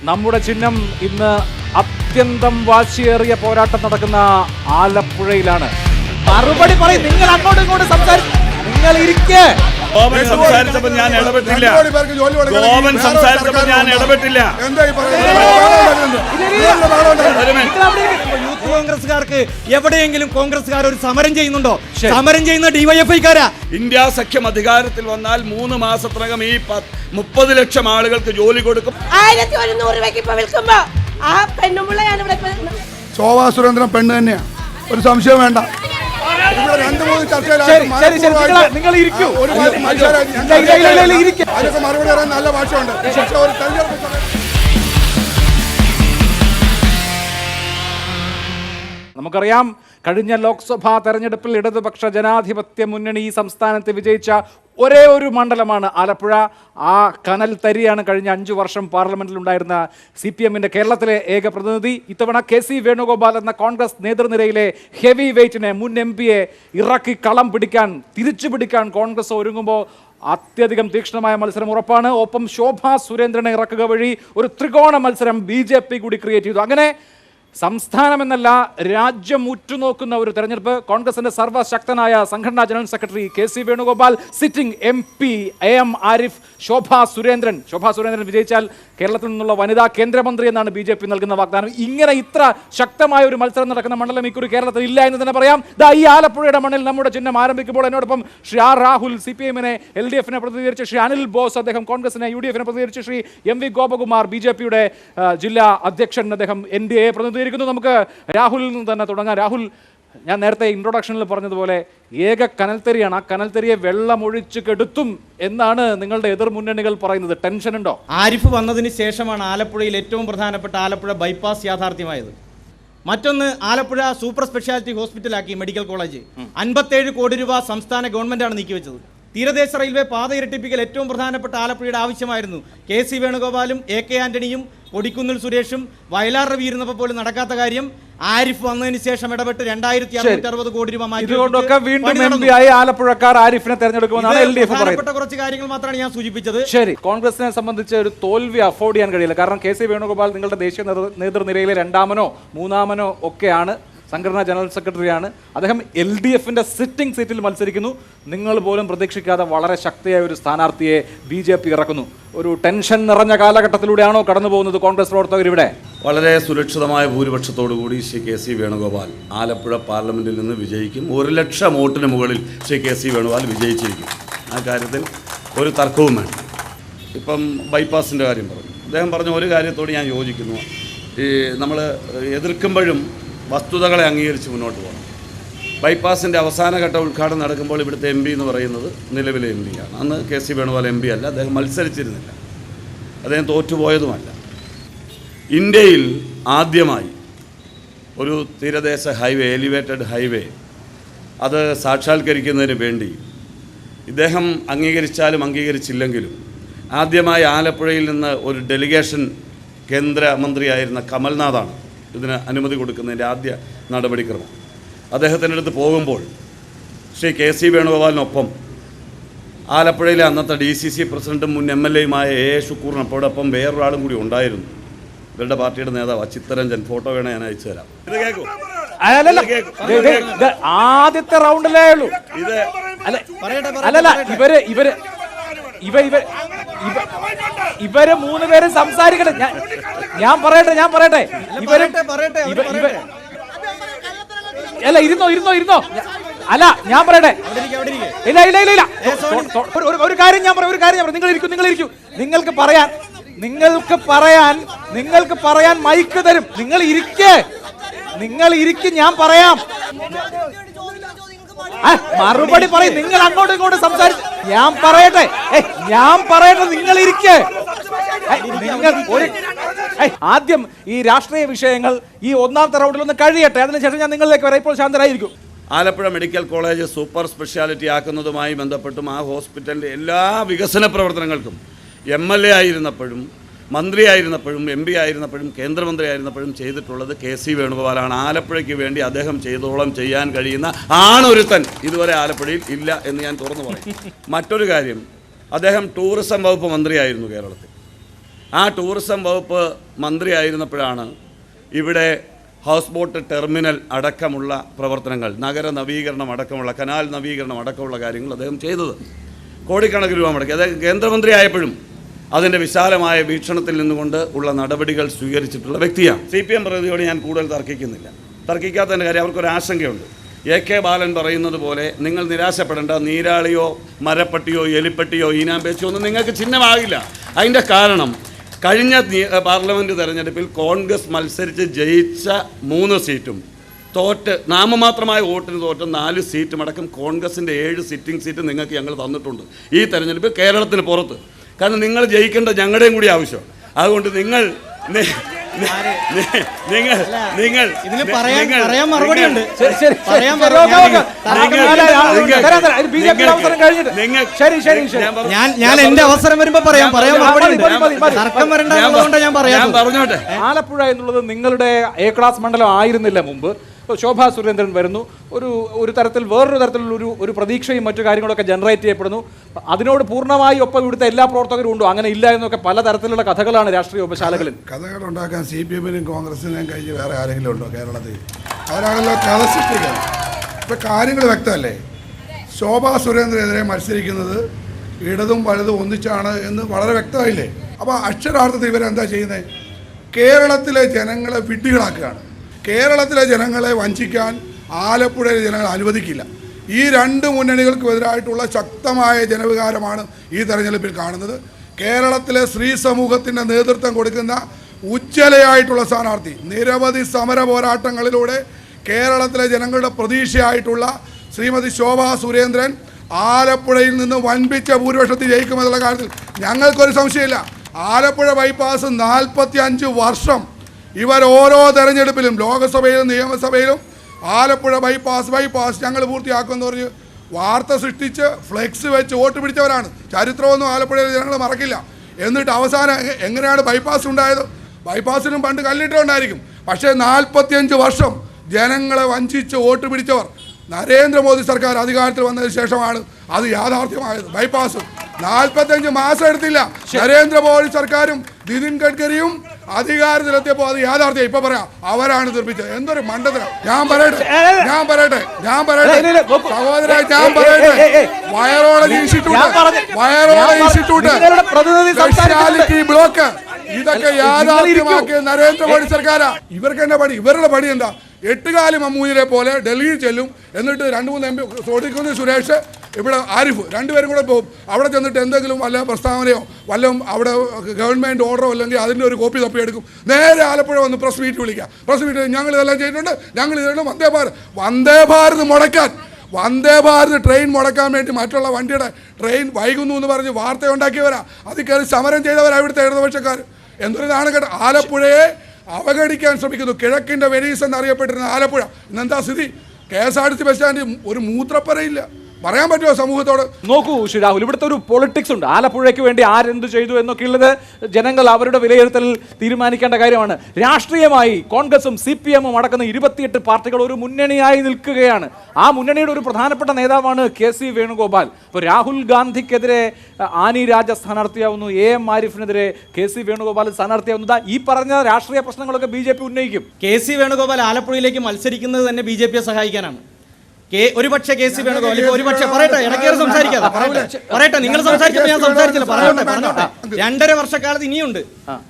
നമ്മുടെ ചിഹ്നം ഇന്ന് അത്യന്തം വാശിയേറിയ പോരാട്ടം നടക്കുന്ന ആലപ്പുഴയിലാണ്. മറുപടി പറയും. നിങ്ങൾ അങ്ങോട്ടും ഇങ്ങോട്ടും സംസാരിച്ചു. നിങ്ങൾ ഇരിക്കേ. സംസാരിച്ചപ്പോൾ ഞാൻ ഇടപെട്ടില്ല. യൂത്ത് കോൺഗ്രസ്സുകാർക്ക് എവിടെയെങ്കിലും കോൺഗ്രസ്സുകാർ ഒരു സമരം ചെയ്യുന്നുണ്ടോ? സമരം ചെയ്യുന്ന ഡിവൈഎഫ്ഐക്കാരാ. ഇന്ത്യ സഖ്യം അധികാരത്തിൽ വന്നാൽ 3 മാസത്തിനകം ഈ 30 ലക്ഷം ആളുകൾക്ക് ജോലി കൊടുക്കും. 1100 രൂപയ്ക്ക് ഇപ്പൊ വിൽക്കുമ്പോ ആ പെണ്ണുമുള്ളയാണ് ഇവിടെ. ശോഭാ സുരേന്ദ്രൻ പെണ്ണ് തന്നെയാ, ഒരു സംശയം വേണ്ട. നിങ്ങൾ ഇരിക്കൂ. അതിനൊക്കെ മറുപടി പറയാൻ നല്ല ഭാഷയുണ്ട്. പക്ഷെ ഒരു തെരഞ്ഞെടുപ്പ് നമുക്കറിയാം, കഴിഞ്ഞ ലോക്സഭാ തെരഞ്ഞെടുപ്പിൽ ഇടതുപക്ഷ ജനാധിപത്യ മുന്നണി ഈ സംസ്ഥാനത്ത് വിജയിച്ച ഒരേ ഒരു മണ്ഡലമാണ് ആലപ്പുഴ. ആ കനൽ തരിയാണ് കഴിഞ്ഞ 5 വർഷം പാർലമെന്റിൽ ഉണ്ടായിരുന്ന CPM-ന്റെ കേരളത്തിലെ ഏക പ്രതിനിധി. ഇത്തവണ KC വേണുഗോപാൽ എന്ന കോൺഗ്രസ് നേതൃനിരയിലെ ഹെവി വെയ്റ്റിനെ, മുൻ MP-യെ ഇറക്കി കളം പിടിക്കാൻ, തിരിച്ചു പിടിക്കാൻ കോൺഗ്രസ് ഒരുങ്ങുമ്പോൾ അത്യധികം തീക്ഷ്ണമായ മത്സരം ഉറപ്പാണ്. ഒപ്പം ശോഭാ സുരേന്ദ്രനെ ഇറക്കുക വഴി ഒരു ത്രികോണ മത്സരം BJP കൂടി ക്രിയേറ്റ് ചെയ്തു. അങ്ങനെ സംസ്ഥാനം എന്നല്ല, രാജ്യം ഉറ്റുനോക്കുന്ന ഒരു തെരഞ്ഞെടുപ്പ്. കോൺഗ്രസിന്റെ സർവശക്തനായ സംഘടനാ general secretary KC Venugopal, sitting MP AM Arif, Shobha Surendran വിജയിച്ചാൽ കേരളത്തിൽ നിന്നുള്ള വനിതാ കേന്ദ്രമന്ത്രി എന്നാണ് BJP നൽകുന്ന വാഗ്ദാനം. ഇങ്ങനെ ഇത്ര ശക്തമായ ഒരു മത്സരം നടക്കുന്ന മണ്ഡലം ഇക്കുറി കേരളത്തിൽ ഇല്ല എന്ന് തന്നെ പറയാം. ഈ ആലപ്പുഴയുടെ മണ്ണിൽ നമ്മുടെ ചിഹ്നം ആരംഭിക്കുമ്പോൾ എന്നോടൊപ്പം ശ്രീ R രാഹുൽ CPM-നെ, LDF-നെ പ്രതിനിധീകരിച്ച് ശ്രീ അനിൽ ബോസ്, അദ്ദേഹം കോൺഗ്രസിനെ, UDF-നെ പ്രതിനിധീകരിച്ച് ശ്രീ MV ഗോപകുമാർ, BJP-യുടെ ജില്ലാ അധ്യക്ഷൻ, അദ്ദേഹം NDA പ്രതിനിധീകരിക്കുന്നു. നമുക്ക് രാഹുലിൽ നിന്ന് തന്നെ തുടങ്ങാം. രാഹുൽ, ഞാൻ നേരത്തെ ഇൻട്രൊഡക്ഷനിൽ പറഞ്ഞതുപോലെ ഏക കനൽത്തരിയാണ്. ആ കനൽത്തരിയെ വെള്ളമൊഴിച്ച് കെടുത്തും എന്നാണ് നിങ്ങളുടെ എതിർ മുന്നണികൾ പറയുന്നത്. ടെൻഷൻ ഉണ്ടോ? ആരിഫ് വന്നതിന് ശേഷമാണ് ആലപ്പുഴയിൽ ഏറ്റവും പ്രധാനപ്പെട്ട ആലപ്പുഴ ബൈപ്പാസ് യാഥാർത്ഥ്യമായത്. മറ്റൊന്ന്, ആലപ്പുഴ സൂപ്പർ സ്പെഷ്യാലിറ്റി ഹോസ്പിറ്റലാക്കി മെഡിക്കൽ കോളേജ്. 57 കോടി രൂപ സംസ്ഥാന ഗവൺമെന്റാണ് നീക്കിവെച്ചത്. തീരദേശ റെയിൽവേ പാത ഇരട്ടിപ്പിക്കൽ ഏറ്റവും പ്രധാനപ്പെട്ട ആലപ്പുഴയുടെ ആവശ്യമായിരുന്നു. KC വേണുഗോപാലും AK ആന്റണിയും കൊടിക്കുന്നിൽ സുരേഷും വയലാർ രവി ഇരുന്നപ്പോൾ പോലും നടക്കാത്ത കാര്യം ആരിഫ് വന്നതിന് ശേഷം ഇടപെട്ട് 2660 കോടി രൂപ മാറ്റി. ആലപ്പുഴക്കാർ ആരിഫിനെ തെരഞ്ഞെടുക്കുമെന്നാണ് LDF പറയുന്നത്. കുറച്ച് കാര്യങ്ങൾ മാത്രമാണ് ഞാൻ സൂചിപ്പിച്ചത്. ശരി, കോൺഗ്രസിനെ സംബന്ധിച്ച് ഒരു തോൽവി അഫോർഡ് ചെയ്യാൻ കഴിയില്ല. കാരണം KC വേണുഗോപാൽ നിങ്ങളുടെ ദേശീയ നേതൃനിരയിലെ 2-മനോ 3-മനോ ഒക്കെയാണ്, സംഘടനാ ജനറൽ സെക്രട്ടറിയാണ്. അദ്ദേഹം LDF-ന്റെ സിറ്റിംഗ് സീറ്റിൽ മത്സരിക്കുന്നു. നിങ്ങൾ പോലും പ്രതീക്ഷിക്കാതെ വളരെ ശക്തിയായ ഒരു സ്ഥാനാർത്ഥിയെ BJP ഇറക്കുന്നു. ഒരു ടെൻഷൻ നിറഞ്ഞ കാലഘട്ടത്തിലൂടെയാണോ കടന്നു പോകുന്നത് കോൺഗ്രസ് പ്രവർത്തകർ ഇവിടെ? വളരെ സുരക്ഷിതമായ ഭൂരിപക്ഷത്തോടുകൂടി ശ്രീ KC വേണുഗോപാൽ ആലപ്പുഴ പാർലമെന്റിൽ നിന്ന് വിജയിക്കും. 1 ലക്ഷം വോട്ടിന് മുകളിൽ ശ്രീ KC വേണുഗോപാൽ വിജയിച്ചിരിക്കും. ആ കാര്യത്തിൽ ഒരു തർക്കവും വേണ്ട. ഇപ്പം ബൈപ്പാസിൻ്റെ കാര്യം പറഞ്ഞു. അദ്ദേഹം പറഞ്ഞ ഒരു കാര്യത്തോട് ഞാൻ യോജിക്കുന്നു. നമ്മൾ എതിർക്കുമ്പോഴും വസ്തുതകളെ അംഗീകരിച്ച് മുന്നോട്ട് പോകണം. ബൈപ്പാസിൻ്റെ അവസാനഘട്ട ഉദ്ഘാടനം നടക്കുമ്പോൾ ഇവിടുത്തെ MP എന്ന് പറയുന്നത് നിലവിലെ MP-യാണ്. അന്ന് KC വേണുഗോപാൽ MP അല്ല, അദ്ദേഹം മത്സരിച്ചിരുന്നില്ല, അദ്ദേഹം തോറ്റുപോയതുമല്ല. ഇന്ത്യയിൽ ആദ്യമായി ഒരു തീരദേശ ഹൈവേ, എലിവേറ്റഡ് ഹൈവേ, അത് സാക്ഷാത്കരിക്കുന്നതിന് വേണ്ടി ഇദ്ദേഹം അംഗീകരിച്ചാലും അംഗീകരിച്ചില്ലെങ്കിലും ആദ്യമായി ആലപ്പുഴയിൽ നിന്ന് ഒരു ഡെലിഗേഷൻ കേന്ദ്രമന്ത്രിയായിരുന്ന കമൽനാഥാണ് ഇതിന് അനുമതി കൊടുക്കുന്നതിൻ്റെ ആദ്യ നടപടിക്രമം. അദ്ദേഹത്തിൻ്റെ അടുത്ത് പോകുമ്പോൾ ശ്രീ KC വേണുഗോപാലിനൊപ്പം ആലപ്പുഴയിലെ അന്നത്തെ DCC പ്രസിഡന്റും മുൻ MLA-യുമായ A ഷുക്കൂറിനൊപ്പം വേറൊരാളും കൂടി ഉണ്ടായിരുന്നു. ഇവരുടെ പാർട്ടിയുടെ നേതാവ് ചിത്തരഞ്ജൻ. ഫോട്ടോ വേണേൽ ഞാൻ അയച്ചു തരാം. ഇത് കേൾക്കൂ. ആദ്യത്തെ റൗണ്ടിലേ ഉള്ളൂ ഇത്. ഇവര് 3 പേരും സംസാരിക്കട്ടെ. ഞാൻ പറയട്ടെ. അല്ല, ഇരുന്നോ. അല്ല, ഞാൻ പറയട്ടെ. ഇല്ല. ഒരു കാര്യം ഞാൻ പറയാം. നിങ്ങൾക്ക് പറയാൻ മൈക്ക് തരും. നിങ്ങൾ ഇരിക്ക്, ഞാൻ പറയാം. മറുപടി പറയും. നിങ്ങൾ അങ്ങോട്ടും ഇങ്ങോട്ടും സംസാരിച്ച് ഞാൻ പറയട്ടെ. നിങ്ങൾ ഇരിക്ക്. ആദ്യം ഈ രാഷ്ട്രീയ വിഷയങ്ങൾ ഈ 1ാമത്തെ റൗണ്ടിൽ ഒന്ന് കഴിയട്ടെ, അതിനുശേഷം ഞാൻ നിങ്ങളിലേക്ക് വരാം. ഇപ്പോൾ ശാന്തരായിരിക്കും. Alappuzha medical college super speciality ആക്കുന്നതുമായി ബന്ധപ്പെട്ടും ആ ഹോസ്പിറ്റലിൻ്റെ എല്ലാ വികസന പ്രവർത്തനങ്ങൾക്കും MLA ആയിരുന്നപ്പോഴും മന്ത്രിയായിരുന്നപ്പോഴും MP ആയിരുന്നപ്പോഴും കേന്ദ്രമന്ത്രി ആയിരുന്നപ്പോഴും ചെയ്തിട്ടുള്ളത് KC വേണുഗോപാലാണ്. ആലപ്പുഴയ്ക്ക് വേണ്ടി അദ്ദേഹം ചെയ്തോളം ചെയ്യാൻ കഴിയുന്ന ആണൊരുത്തൻ ഇതുവരെ ആലപ്പുഴയിൽ ഇല്ല എന്ന് ഞാൻ തുറന്നു പറയും. മറ്റൊരു കാര്യം, അദ്ദേഹം ടൂറിസം വകുപ്പ് മന്ത്രിയായിരുന്നു കേരളത്തിൽ. ആ ടൂറിസം വകുപ്പ് മന്ത്രിയായിരുന്നപ്പോഴാണ് ഇവിടെ ഹൗസ് ബോട്ട് ടെർമിനൽ അടക്കമുള്ള പ്രവർത്തനങ്ങൾ, നഗര നവീകരണം അടക്കമുള്ള, കനാൽ നവീകരണം അടക്കമുള്ള കാര്യങ്ങൾ അദ്ദേഹം ചെയ്തത്. കോടിക്കണക്കിന് രൂപ മുടക്കി. അദ്ദേഹം കേന്ദ്രമന്ത്രി ആയപ്പോഴും അതിൻ്റെ വിശാലമായ വീക്ഷണത്തിൽ നിന്നുകൊണ്ട് ഉള്ള നടപടികൾ സ്വീകരിച്ചിട്ടുള്ള വ്യക്തിയാണ്. CPM പ്രതിയോട് ഞാൻ കൂടുതൽ തർക്കിക്കാത്തതിൻ്റെ കാര്യം അവർക്കൊരു ആശങ്കയുണ്ട്. AK ബാലൻ പറയുന്നത് പോലെ നിങ്ങൾ നിരാശപ്പെടേണ്ട, നീരാളിയോ മരപ്പട്ടിയോ എലിപ്പട്ടിയോ ഈനാമ്പേച്ചിയോ ഒന്നും നിങ്ങൾക്ക് ചിഹ്നമാകില്ല. അതിൻ്റെ കാരണം കഴിഞ്ഞ പാർലമെൻറ്റ് തെരഞ്ഞെടുപ്പിൽ കോൺഗ്രസ് മത്സരിച്ച് ജയിച്ച 3 സീറ്റും നാമമാത്രമായ വോട്ടിന് തോറ്റ 4 സീറ്റും അടക്കം കോൺഗ്രസിൻ്റെ 7 സിറ്റിംഗ് സീറ്റ് നിങ്ങൾക്ക് ഞങ്ങൾ തന്നിട്ടുണ്ട് ഈ തെരഞ്ഞെടുപ്പ് കേരളത്തിന് പുറത്ത്. കാരണം നിങ്ങൾ ജയിക്കേണ്ട ഞങ്ങളുടെയും കൂടി ആവശ്യമാണ്. അതുകൊണ്ട് നിങ്ങൾ ഞാൻ എന്റെ അവസരം വരുമ്പോ പറയാൻ തർക്കം വരേണ്ടതുകൊണ്ട് ഞാൻ പറഞ്ഞോട്ടെ. ആലപ്പുഴ എന്നുള്ളത് നിങ്ങളുടെ A ക്ലാസ് മണ്ഡലം ആയിരുന്നില്ല മുമ്പ്. ശോഭാ സുരേന്ദ്രൻ വരുന്നു, ഒരു തരത്തിൽ വേറൊരു തരത്തിലുള്ള ഒരു പ്രതീക്ഷയും മറ്റു കാര്യങ്ങളൊക്കെ ജനറേറ്റ് ചെയ്യപ്പെടുന്നു. അതിനോട് പൂർണ്ണമായി ഒപ്പം ഇവിടുത്തെ എല്ലാ പ്രവർത്തകരും ഉണ്ടോ? അങ്ങനെ ഇല്ല എന്നൊക്കെ പല തരത്തിലുള്ള കഥകളാണ് രാഷ്ട്രീയ ഉപശാലകളിൽ. കഥകൾ ഉണ്ടാക്കാൻ CPM-നും കോൺഗ്രസിനും കഴിഞ്ഞ് വേറെ ആരെങ്കിലും ഉണ്ടോ കേരളത്തിൽ? അവരാണല്ലോ കഥ സൃഷ്ടിക്കുക. ഇപ്പം കാര്യങ്ങൾ വ്യക്തമല്ലേ? ശോഭാ സുരേന്ദ്രനെതിരെ മത്സരിക്കുന്നത് ഇടതും വലതും ഒന്നിച്ചാണ് എന്ന് വളരെ വ്യക്തമായില്ലേ? അപ്പോൾ അക്ഷരാർത്ഥത്തിൽ ഇവരെന്താ ചെയ്യുന്നത്? കേരളത്തിലെ ജനങ്ങളെ വിഡ്ഢികളാക്കുകയാണ്. കേരളത്തിലെ ജനങ്ങളെ വഞ്ചിക്കാൻ ആലപ്പുഴയിലെ ജനങ്ങൾ അനുവദിക്കില്ല. ഈ 2 മുന്നണികൾക്കുമെതിരായിട്ടുള്ള ശക്തമായ ജനവികാരമാണ് ഈ തെരഞ്ഞെടുപ്പിൽ കാണുന്നത്. കേരളത്തിലെ സ്ത്രീ സമൂഹത്തിൻ്റെ നേതൃത്വം കൊടുക്കുന്ന ഉജ്ജ്വലയായിട്ടുള്ള സ്ഥാനാർത്ഥി, നിരവധി സമര പോരാട്ടങ്ങളിലൂടെ കേരളത്തിലെ ജനങ്ങളുടെ പ്രതീക്ഷയായിട്ടുള്ള ശ്രീമതി ശോഭാ സുരേന്ദ്രൻ ആലപ്പുഴയിൽ നിന്ന് വൻപിച്ച ഭൂരിപക്ഷത്തിൽ ജയിക്കുമെന്നുള്ള കാര്യത്തിൽ ഞങ്ങൾക്കൊരു സംശയമില്ല. ആലപ്പുഴ ബൈപ്പാസ് 45 വർഷം ഇവർ ഓരോ തെരഞ്ഞെടുപ്പിലും ലോകസഭയിലും നിയമസഭയിലും ആലപ്പുഴ ബൈപ്പാസ് ഞങ്ങൾ പൂർത്തിയാക്കുമെന്ന് പറഞ്ഞ് വാർത്ത സൃഷ്ടിച്ച് ഫ്ലെക്സ് വെച്ച് വോട്ട് പിടിച്ചവരാണ്. ചരിത്രമൊന്നും ആലപ്പുഴയിലെ ജനങ്ങൾ മറക്കില്ല. എന്നിട്ട് അവസാനം എങ്ങനെയാണ് ബൈപ്പാസ് ഉണ്ടായത്? ബൈപ്പാസിനും പണ്ട് കല്ലിട്ടുണ്ടായിരിക്കും. പക്ഷേ 45 വർഷം ജനങ്ങളെ വഞ്ചിച്ച് വോട്ട് പിടിച്ചവർ നരേന്ദ്രമോദി സർക്കാർ അധികാരത്തിൽ വന്നതിന് ശേഷമാണ് അത് യാഥാർത്ഥ്യമായത്. ബൈപ്പാസ് 45 മാസം എടുത്തില്ല. നരേന്ദ്രമോദി സർക്കാരും നിതിൻ ഗഡ്കരിയും അധികാരത്തിലെത്തിയപ്പോൾ അത് യാഥാർത്ഥ്യം. ഇപ്പൊ പറയാം അവരാണ് തീർപ്പിച്ചത്. എന്തൊരു മണ്ടത്തരം! ഞാൻ പറയട്ടെ സഹോദര, ഞാൻ പറയട്ടെ, വയറോളജി ഇൻസ്റ്റിറ്റ്യൂട്ട് സ്പെഷ്യാലിറ്റി ബ്ലോക്ക് ഇതൊക്കെ യാഥാർത്ഥ്യമാക്കിയ നരേന്ദ്രമോദി സർക്കാരാ. ഇവർക്ക് എന്നാ പണി? ഇവരുടെ പണി എന്താ? 8 കാലി മമ്മൂഞ്ഞിനെ പോലെ ഡൽഹിയിൽ ചെല്ലും. എന്നിട്ട് 2-3 MP സോഡിക്കുന്ന സുരേഷ്, ഇവിടെ ആരിഫ്, 2 പേരും കൂടെ പോകും. അവിടെ ചെന്നിട്ട് എന്തെങ്കിലും വല്ല പ്രസ്താവനയോ വല്ലതും അവിടെ ഗവൺമെൻറ് ഓർഡറോ അല്ലെങ്കിൽ അതിൻ്റെ ഒരു കോപ്പി തപ്പിയെടുക്കും. നേരെ ആലപ്പുഴ വന്ന് പ്രസ് മീറ്റ് വിളിക്കുക. പ്രസ് മീറ്റ് ഞങ്ങൾ ഇതെല്ലാം ചെയ്തിട്ടുണ്ട്, ഞങ്ങൾ ഇതെല്ലാം വന്ദേ ഭാരത് മുടക്കാൻ, വന്ദേ ഭാരത് ട്രെയിൻ മുടക്കാൻ വേണ്ടി മറ്റുള്ള വണ്ടിയുടെ ട്രെയിൻ വൈകുന്നു എന്ന് പറഞ്ഞ് വാർത്ത ഉണ്ടാക്കിയവരാ. അത് കയറി സമരം ചെയ്തവരാ ഇവിടുത്തെ ഇടതുപക്ഷക്കാർ. എന്തൊരു നാണക്കേട്! ആലപ്പുഴയെ അവഗണിക്കാൻ ശ്രമിക്കുന്നു. കിഴക്കിൻ്റെ വെനീസ് എന്നറിയപ്പെട്ടിരുന്ന ആലപ്പുഴ ഇന്നെന്താ സ്ഥിതി? KSRTC ബസ് സ്റ്റാൻഡിൽ ഒരു മൂത്രപ്പരയില്ല. പറയാൻ പറ്റുമോ സമൂഹത്തോട്? നോക്കൂ ശ്രീ രാഹുൽ, ഇവിടുത്തെ ഒരു പൊളിറ്റിക്സ് ഉണ്ട്. ആലപ്പുഴയ്ക്ക് വേണ്ടി ആരെന്ത് ചെയ്തു എന്നൊക്കെയുള്ളത് ജനങ്ങൾ അവരുടെ വിലയിരുത്തൽ തീരുമാനിക്കേണ്ട കാര്യമാണ്. രാഷ്ട്രീയമായി കോൺഗ്രസും CPM-ഉം അടക്കുന്ന 28 പാർട്ടികൾ ഒരു മുന്നണിയായി നിൽക്കുകയാണ്. ആ മുന്നണിയുടെ ഒരു പ്രധാനപ്പെട്ട നേതാവാണ് KC വേണുഗോപാൽ. ഇപ്പോൾ രാഹുൽ ഗാന്ധിക്കെതിരെ ആനി രാജ സ്ഥാനാർത്ഥിയാവുന്നു, AM ആരിഫിനെതിരെ KC വേണുഗോപാൽ സ്ഥാനാർത്ഥിയാവുന്നത്. ഈ പറഞ്ഞ രാഷ്ട്രീയ പ്രശ്നങ്ങളൊക്കെ BJP ഉന്നയിക്കും. KC വേണുഗോപാൽ ആലപ്പുഴയിലേക്ക് മത്സരിക്കുന്നത് തന്നെ BJPയെ സഹായിക്കാനാണ്. ഒരുപക്ഷെ KC വേണുഗോപാൽ ഒരുപക്ഷെ പറയട്ടെ, ഇടയ്ക്കേറി സംസാരിക്കാതെ പറയട്ടെ, നിങ്ങൾ സംസാരിച്ചപ്പോൾ ഞാൻ സംസാരിച്ചില്ല. പറഞ്ഞോട്ടെ. 2.5 വർഷക്കാലത്ത് ഇനിയുണ്ട്.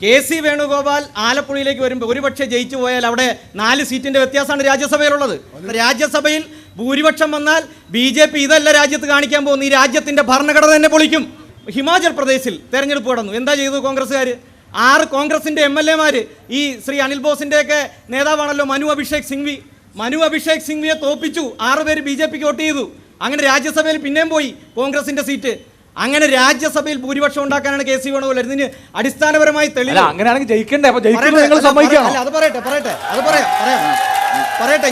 KC വേണുഗോപാൽ ആലപ്പുഴയിലേക്ക് വരുമ്പോൾ ഒരുപക്ഷെ ജയിച്ചു പോയാൽ അവിടെ 4 സീറ്റിന്റെ വ്യത്യാസമാണ് രാജ്യസഭയിലുള്ളത്. രാജ്യസഭയിൽ ഭൂരിപക്ഷം വന്നാൽ BJP ഇതല്ല രാജ്യത്ത് കാണിക്കാൻ പോകുന്നു, ഈ രാജ്യത്തിന്റെ ഭരണഘടന തന്നെ പൊളിക്കും. ഹിമാചൽ പ്രദേശിൽ തെരഞ്ഞെടുപ്പ് നടന്നു. എന്താ ചെയ്തു കോൺഗ്രസ്സുകാർ? 6 കോൺഗ്രസിന്റെ MLA-മാർ, ഈ ശ്രീ അനിൽ ബോസിന്റെയൊക്കെ നേതാവാണല്ലോ മനു അഭിഷേക് സിംഗ്വിയെ തോപ്പിച്ചു. 6 പേര് BJPക്ക് വോട്ട് ചെയ്തു. അങ്ങനെ രാജ്യസഭയിൽ പിന്നെയും പോയി കോൺഗ്രസിന്റെ സീറ്റ്. അങ്ങനെ രാജ്യസഭയിൽ ഭൂരിപക്ഷം ഉണ്ടാക്കാനാണ് KC വേണുഗോപാൽ. ഇതിന് അടിസ്ഥാനപരമായി തെളിവ് അങ്ങനെയാണെങ്കിൽ ജയിക്കണ്ടേ? അപ്പൊ ജയിക്കുന്നത് നിങ്ങൾ സമ്മതിക്കണം. അത് പറയട്ടെ.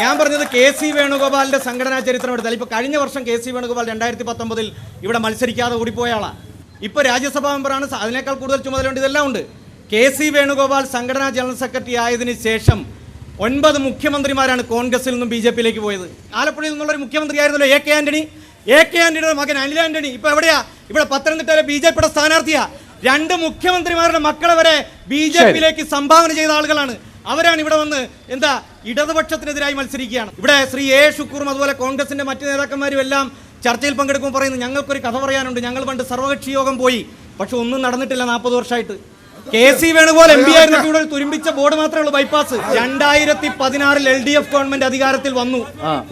ഞാൻ പറഞ്ഞത് KC വേണുഗോപാലിന്റെ സംഘടനാ ചരിത്രം എടുത്താൽ ഇപ്പൊ കഴിഞ്ഞ വർഷം KC വേണുഗോപാൽ 2019 ഇവിടെ മത്സരിക്കാതെ ഓടിപ്പോയ ആളാണ്. ഇപ്പൊ രാജ്യസഭാ മെമ്പറാണ്. അതിനേക്കാൾ കൂടുതൽ ചുമതലയുണ്ട്. ഇതെല്ലാം ഉണ്ട്. KC വേണുഗോപാൽ സംഘടനാ ജനറൽ സെക്രട്ടറി ആയതിനു ശേഷം 9 മുഖ്യമന്ത്രിമാരാണ് കോൺഗ്രസിൽ നിന്നും BJPയിലേക്ക് പോയത്. ആലപ്പുഴയിൽ നിന്നുള്ളൊരു മുഖ്യമന്ത്രി ആയിരുന്നല്ലോ AK ആന്റണിയുടെ മകൻ അനിൽ ആന്റണി. ഇപ്പൊ എവിടെയാ? ഇവിടെ പത്തനംതിട്ടയിലെ BJPയുടെ സ്ഥാനാർത്ഥിയാ. 2 മുഖ്യമന്ത്രിമാരുടെ മക്കളെ വരെ BJP-യിലേക്ക് സംഭാവന ചെയ്ത ആളുകളാണ്. അവരാണ് ഇവിടെ വന്ന് എന്താ ഇടതുപക്ഷത്തിനെതിരായി മത്സരിക്കുകയാണ്. ഇവിടെ ശ്രീ A. ഷുക്കൂറും അതുപോലെ കോൺഗ്രസിന്റെ മറ്റു നേതാക്കന്മാരും എല്ലാം ചർച്ചയിൽ പങ്കെടുക്കുമ്പോൾ പറയുന്നു, ഞങ്ങൾക്കൊരു കഥ പറയാനുണ്ട്, ഞങ്ങൾ പണ്ട് സർവകക്ഷി യോഗം പോയി, പക്ഷെ ഒന്നും നടന്നിട്ടില്ല 40 വർഷമായിട്ട്. KC വേണുഗോപാൽ MP ആയിരുന്നിട്ട് ഇവിടെ തുരുമ്പിച്ച ബോർഡ് മാത്രമേ ഉള്ളൂ ബൈപ്പാസ്. 2016 LDF ഗവൺമെന്റ് അധികാരത്തിൽ വന്നു.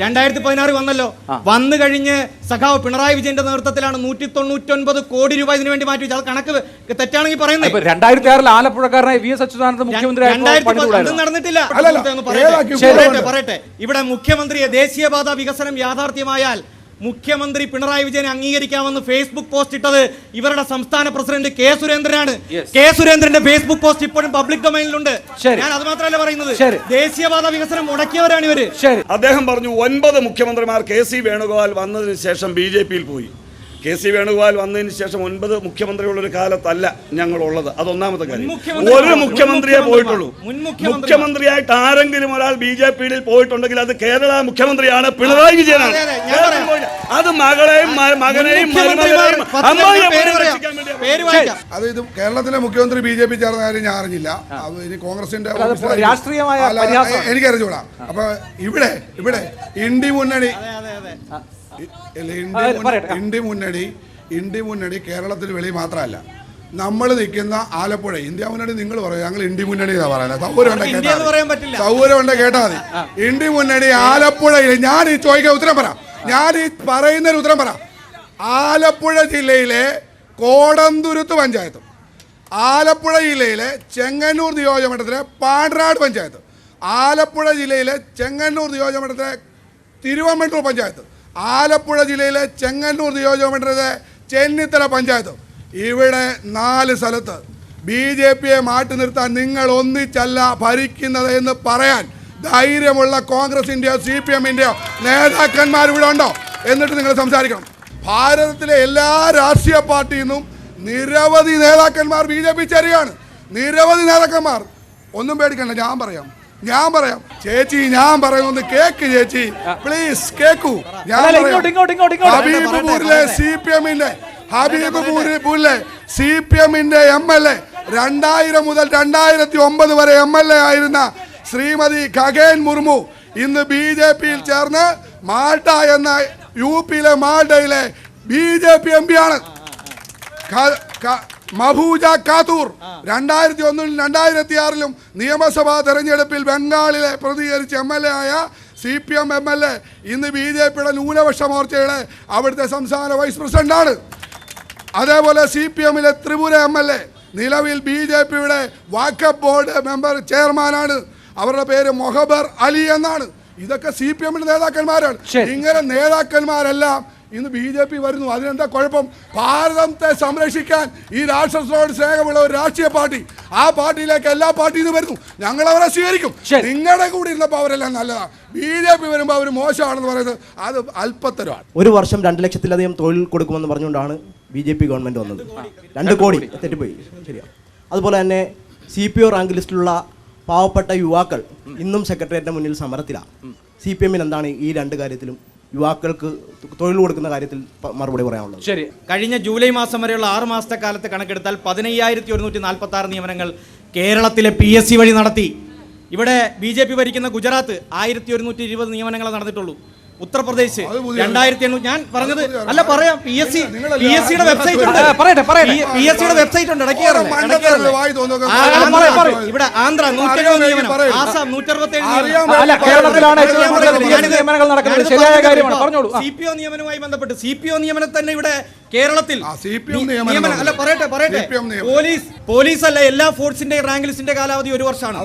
2016 വന്നല്ലോ. വന്നു കഴിഞ്ഞ് സഖാവ് പിണറായി വിജയന്റെ നേതൃത്വത്തിലാണ് 199 കോടി രൂപ ഇതിനു വേണ്ടി മാറ്റി വെച്ചത്. അത് കണക്ക് തെറ്റാണെങ്കിൽ പറയുന്നത്. 2006 ആലപ്പുഴക്കാരനായ VS അച്യുതാനന്ദൻ മുഖ്യമന്ത്രി നടന്നിട്ടില്ല. പറയട്ടെ, ഇവിടെ മുഖ്യമന്ത്രിയെ ദേശീയപാത വികസനം യാഥാർത്ഥ്യമായാൽ മുഖ്യമന്ത്രി പിണറായി വിജയനെ അംഗീകരിക്കാമെന്ന് ഫേസ്ബുക്ക് പോസ്റ്റ് ഇട്ടത് ഇവരുടെ സംസ്ഥാന പ്രസിഡന്റ് K. സുരേന്ദ്രനാണ്. K. സുരേന്ദ്രന്റെ ഫേസ്ബുക്ക് പോസ്റ്റ് ഇപ്പോഴും പബ്ലിക് ഡൊമൈനിലുണ്ട്. ഞാൻ അത് മാത്രമല്ല പറയുന്നത്, ദേശീയപാത വികസനം മുടക്കിയവരാണ് ഇവര്. അദ്ദേഹം പറഞ്ഞു 9 മുഖ്യമന്ത്രിമാർ KC വേണുഗോപാൽ വന്നതിന് ശേഷം BJP-യിൽ പോയി. KC വേണുഗോപാൽ വന്നതിന് ശേഷം 9 മുഖ്യമന്ത്രിയുള്ളൊരു കാലത്തല്ല ഞങ്ങളുള്ളത്. അതൊന്നാമത്തെ കാര്യം. ഒരു മുഖ്യമന്ത്രിയെ പോയിട്ടുള്ളൂ. മുഖ്യമന്ത്രിയായിട്ട് ആരെങ്കിലും ഒരാൾ BJP-യിൽ പോയിട്ടുണ്ടെങ്കിൽ അത് കേരള മുഖ്യമന്ത്രിയാണ്, പിണറായി വിജയനാണ്. അത് മകളെയും മകനെയും അത് ഇത് കേരളത്തിലെ മുഖ്യമന്ത്രി BJP ചേർന്ന കാര്യം ഞാൻ അറിഞ്ഞില്ല. ഇനി കോൺഗ്രസിന്റെ എനിക്കറിഞ്ഞൂടാ. അപ്പൊ ഇവിടെ ഇന്ത്യ മുന്നണി ഇന്ത്യ മുന്നണി കേരളത്തിൽ വെളി മാത്രമല്ല, നമ്മൾ നിൽക്കുന്ന ആലപ്പുഴ ഇന്ത്യ മുന്നണി. നിങ്ങൾ പറയാം ഞങ്ങൾ ഇന്ത്യ മുന്നണി എന്നാ പറയുന്നത്. സൗകര്യം ഉണ്ട് കേട്ടാ മതി. ഇന്ത്യ മുന്നണി ആലപ്പുഴയിൽ ഞാൻ ഈ ചോദിക്കാൻ ഉത്തരം പറ. ഞാൻ ഈ പറയുന്നതിന് ഉത്തരം പറ. ആലപ്പുഴ ജില്ലയിലെ കോടന്തുരുത്ത് പഞ്ചായത്തും ആലപ്പുഴ ജില്ലയിലെ ചെങ്ങന്നൂർ നിയോജകമണ്ഡലത്തിലെ പാണ്ടനാട് പഞ്ചായത്ത്, ആലപ്പുഴ ജില്ലയിലെ ചെങ്ങന്നൂർ നിയോജകമണ്ഡലത്തിലെ തിരുവമ്മിട്ടൂർ പഞ്ചായത്ത്, ആലപ്പുഴ ജില്ലയിലെ ചെങ്ങന്നൂർ നിയോജകമണ്ഡലത്തിലെ ചെന്നിത്തല പഞ്ചായത്ത്, ഇവിടെ 4 സ്ഥലത്ത് BJP-യെ മാറ്റി നിർത്താൻ നിങ്ങൾ ഒന്നിച്ചല്ല ഭരിക്കുന്നത് എന്ന് പറയാൻ ധൈര്യമുള്ള കോൺഗ്രസിൻ്റെയോ CPM-ൻ്റെയോ നേതാക്കന്മാർ ഇവിടെ ഉണ്ടോ? എന്നിട്ട് നിങ്ങൾ സംസാരിക്കണം. ഭാരതത്തിലെ എല്ലാ രാഷ്ട്രീയ പാർട്ടിയിൽ നിന്നും നിരവധി നേതാക്കന്മാർ BJP ചേരുകയാണ്. നിരവധി നേതാക്കന്മാർ. ഒന്നും പേടിക്കണ്ട, ഞാൻ പറയാം ചേച്ചി, ഞാൻ പറയുന്നു കേക്ക് ചേച്ചി, പ്ലീസ് കേക്കു. ഹബീബ്പൂരിലെ CPM-ന്റെ MLA 2000 മുതൽ 2009 വരെ MLA ആയിരുന്ന ശ്രീമതി ഖഗേൻ മുർമു ഇന്ന് BJP-യിൽ ചേർന്ന് മാൾട്ട എന്ന UP-യിലെ മാൾട്ടയിലെ BJP MP ആണ്. മഹൂജ ഖാത്തൂർ 2001-ലും 2006-ലും നിയമസഭാ തെരഞ്ഞെടുപ്പിൽ ബംഗാളിലെ പ്രതികരിച്ച് MLA ആയ CPM MLA ഇന്ന് BJP-യുടെ ന്യൂനപക്ഷ മോർച്ചയുടെ അവിടുത്തെ സംസ്ഥാന വൈസ് പ്രസിഡന്റാണ്. അതേപോലെ CPM-ലെ ത്രിപുര MLA നിലവിൽ BJP-യുടെ വാക്കപ്പ് ബോർഡ് മെമ്പർ ചെയർമാനാണ്. അവരുടെ പേര് മൊഹബർ അലി എന്നാണ്. ഇതൊക്കെ CPM-ന്റെ നേതാക്കന്മാരാണ്. ഇങ്ങനെ നേതാക്കന്മാരെല്ലാം ഇന്ന് BJP വരുന്നു. അതിനെന്താ കുഴപ്പം? ഭാരതത്തെ സംരക്ഷിക്കാൻ ഈ രാഷ്ട്രത്തോട് സ്നേഹമുള്ള ഒരു രാഷ്ട്രീയ പാർട്ടി, ആ പാർട്ടിയിലേക്ക് എല്ലാ പാർട്ടിയിൽ നിന്ന് വരുന്നു. ഞങ്ങൾ അവരെ സ്വീകരിക്കും. നിങ്ങളുടെ കൂടെ ഇരുന്നപ്പോൾ അവരെല്ലാം നല്ലതാണ്. BJP വരുമ്പോൾ അവർ മോശമാണെന്ന് പറയുന്നത് അത് അല്പത്തരമാണ്. ഒരു വർഷം 2 ലക്ഷത്തിലധികം തൊഴിൽ കൊടുക്കുമെന്ന് പറഞ്ഞുകൊണ്ടാണ് BJP ഗവൺമെന്റ് വന്നത്. 2 കോടി തെറ്റിപ്പോയി, ശരിയാണ്. അതുപോലെ തന്നെ CPO റാങ്ക് ലിസ്റ്റിലുള്ള പാവപ്പെട്ട യുവാക്കൾ ഇന്നും സെക്രട്ടേറിയറ്റിന് മുന്നിൽ സമരത്തിലാണ്. CPM-ന് എന്താണ് ഈ 2 കാര്യത്തിലും യുവാക്കൾക്ക് തൊഴിൽ കൊടുക്കുന്ന കാര്യത്തിൽ മറുപടി പറയാനുള്ളത്? ശരി, കഴിഞ്ഞ ജൂലൈ മാസം വരെയുള്ള 6 മാസത്തെ കാലത്ത് കണക്കെടുത്താൽ 15,146 നിയമനങ്ങൾ കേരളത്തിലെ PSC വഴി നടത്തി. ഇവിടെ BJP ഭരിക്കുന്ന ഗുജറാത്ത് 1120 നിയമനങ്ങളെ നടന്നിട്ടുള്ളൂ. ഉത്തർപ്രദേശ് 2800. ഞാൻ പറഞ്ഞത് അല്ല പറയാം. PSCയുടെ വെബ്സൈറ്റ് ഉണ്ട്. PSCയുടെ വെബ്സൈറ്റ് ഉണ്ട്. ഇവിടെ ആന്ധ്ര 170 നിയമനം, ആസാം 167 CPO നിയമനവുമായി ബന്ധപ്പെട്ട് CPO നിയമനം തന്നെ ഇവിടെ കേരളത്തിൽ അല്ല പറയട്ടെ പോലീസ് അല്ല, എല്ലാ ഫോഴ്സിന്റെ റാങ്ക് ലിസ്റ്റിന്റെ കാലാവധി 1 വർഷമാണ്.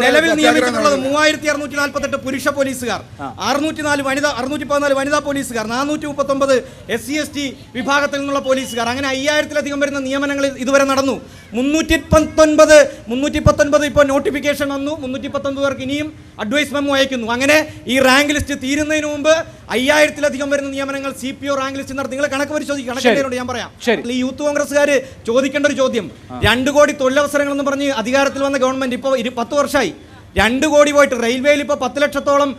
നിലവിൽ നിയമിച്ചിട്ടുള്ളത് 3648 പുരുഷ പോലീസുകാർ, 614 വനിതാ പോലീസുകാർ, 439 SC/ST വിഭാഗത്തിൽ നിന്നുള്ള പോലീസുകാർ. അങ്ങനെ 5000-ലധികം വരുന്ന നിയമനങ്ങൾ ഇതുവരെ നടന്നു. 319 ഇപ്പോൾ നോട്ടിഫിക്കേഷൻ വന്നു. 319 പേർക്ക് ഇനിയും അഡ്വൈസ് മെമ്മോ അയക്കുന്നു. അങ്ങനെ ഈ റാങ്ക് ലിസ്റ്റ് തീരുന്നതിന് മുമ്പ് 5000-ലധികം വരുന്ന നിയമനങ്ങൾ CPO റാങ്ക് ലിസ്റ്റ് നടത്തി. നിങ്ങൾ കണക്ക് പരിശോധിക്കും. കണക്കിനോട് ഞാൻ പറയാം. ഈ യൂത്ത് കോൺഗ്രസ്സുകാർ ചോദിക്കേണ്ട ഒരു ചോദ്യം, 2 കോടി തൊഴിലവസരങ്ങൾ എന്ന് പറഞ്ഞ് അധികാരത്തിൽ വന്ന ഗവൺമെന്റ് ഇപ്പോൾ 10 വർഷമായി. 2 കോടി പോയിട്ട് റെയിൽവേയിൽ ഇപ്പോൾ 10 ലക്ഷത്തോളം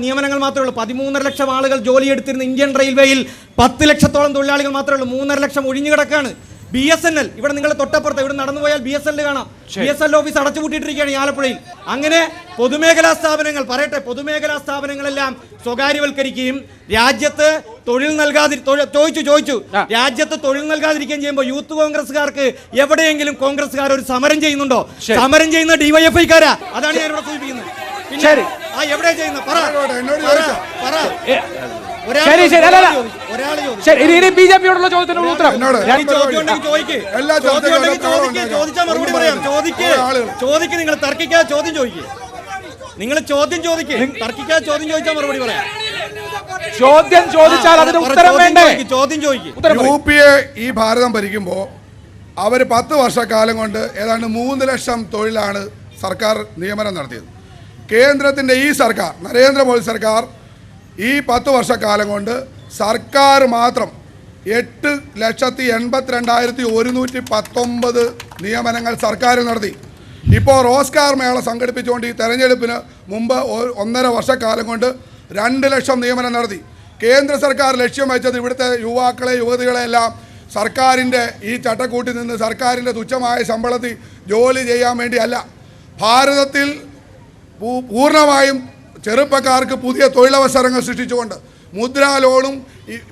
നിയമനങ്ങൾ മാത്രമേ ഉള്ളൂ. 13.5 ലക്ഷം ആളുകൾ ജോലിയെടുത്തിരുന്ന ഇന്ത്യൻ റെയിൽവേയിൽ 10 ലക്ഷത്തോളം തൊഴിലാളികൾ മാത്രമേ ഉള്ളൂ. 3.5 ലക്ഷം ഒഴിഞ്ഞു കിടക്കാണ്. BSNL ഇവിടെ നിങ്ങൾ തൊട്ടപ്പുറത്ത് ഇവിടെ നടന്നു പോയാൽ BSNL കാണാം. BSNL ഓഫീസ് അടച്ചുപൂട്ടിയിട്ടിരിക്കുകയാണ് ഈ ആലപ്പുഴയിൽ. അങ്ങനെ പൊതുമേഖലാ സ്ഥാപനങ്ങൾ പറയട്ടെ, പൊതുമേഖലാ സ്ഥാപനങ്ങളെല്ലാം സ്വകാര്യവൽക്കരിക്കുകയും രാജ്യത്ത് തൊഴിൽ ചോദിച്ചു രാജ്യത്ത് തൊഴിൽ നൽകാതിരിക്കുകയും ചെയ്യുമ്പോൾ യൂത്ത് കോൺഗ്രസ്സുകാർക്ക് എവിടെയെങ്കിലും കോൺഗ്രസ്സുകാർ ഒരു സമരം ചെയ്യുന്നുണ്ടോ? സമരം ചെയ്യുന്ന DYFIക്കാരാ. അതാണ് ഞാൻ ഇവിടെ സൂചിപ്പിക്കുന്നത്. ശരി, എവിടെ ചെയ്യുന്നത് പറ. BJPയോടുള്ള ചോദ്യത്തിനുള്ള ഉത്തരം ചോദിച്ചാൽ മറുപടി പറയാം. ചോദിക്ക്, നിങ്ങൾ തർക്കിക്കാതെ ചോദ്യം ചോദിക്കുക. നിങ്ങൾ ചോദ്യം ചോദിക്കുക, തർക്കിക്കാതെ ചോദ്യം ചോദിച്ചാൽ മറുപടി പറയാം. ചോദ്യം ചോദിച്ചാൽ അതിന് ഉത്തരം വേണ്ടേ? ചോദ്യം ചോദിക്കും. UPA ഈ ഭാരതം ഭരിക്കുമ്പോൾ അവർ 10 വർഷക്കാലം കൊണ്ട് ഏതാണ്ട് 3 ലക്ഷം തൊഴിലാണ് സർക്കാർ നിയമനം നടത്തിയത്. കേന്ദ്രത്തിൻ്റെ ഈ സർക്കാർ, നരേന്ദ്രമോദി സർക്കാർ, ഈ 10 വർഷക്കാലം കൊണ്ട് സർക്കാർ മാത്രം 8,82,119 നിയമനങ്ങൾ സർക്കാർ നടത്തി. ഇപ്പോൾ റോസ്കാർ മേള സംഘടിപ്പിച്ചുകൊണ്ട് ഈ തെരഞ്ഞെടുപ്പിന് മുമ്പ് 1.5 വർഷക്കാലം കൊണ്ട് 2 ലക്ഷം നിയമനം നടത്തി. കേന്ദ്ര സർക്കാർ ലക്ഷ്യം വെച്ചത് ഇവിടുത്തെ യുവാക്കളെ യുവതികളെല്ലാം സർക്കാരിൻ്റെ ഈ ചട്ടക്കൂട്ടിൽ നിന്ന് സർക്കാരിൻ്റെ തുച്ഛമായ ശമ്പളത്തിൽ ജോലി ചെയ്യാൻ വേണ്ടിയല്ല. ഭാരതത്തിൽ പൂർണ്ണമായും ചെറുപ്പക്കാർക്ക് പുതിയ തൊഴിലവസരങ്ങൾ സൃഷ്ടിച്ചുകൊണ്ട് മുദ്രാ ലോണും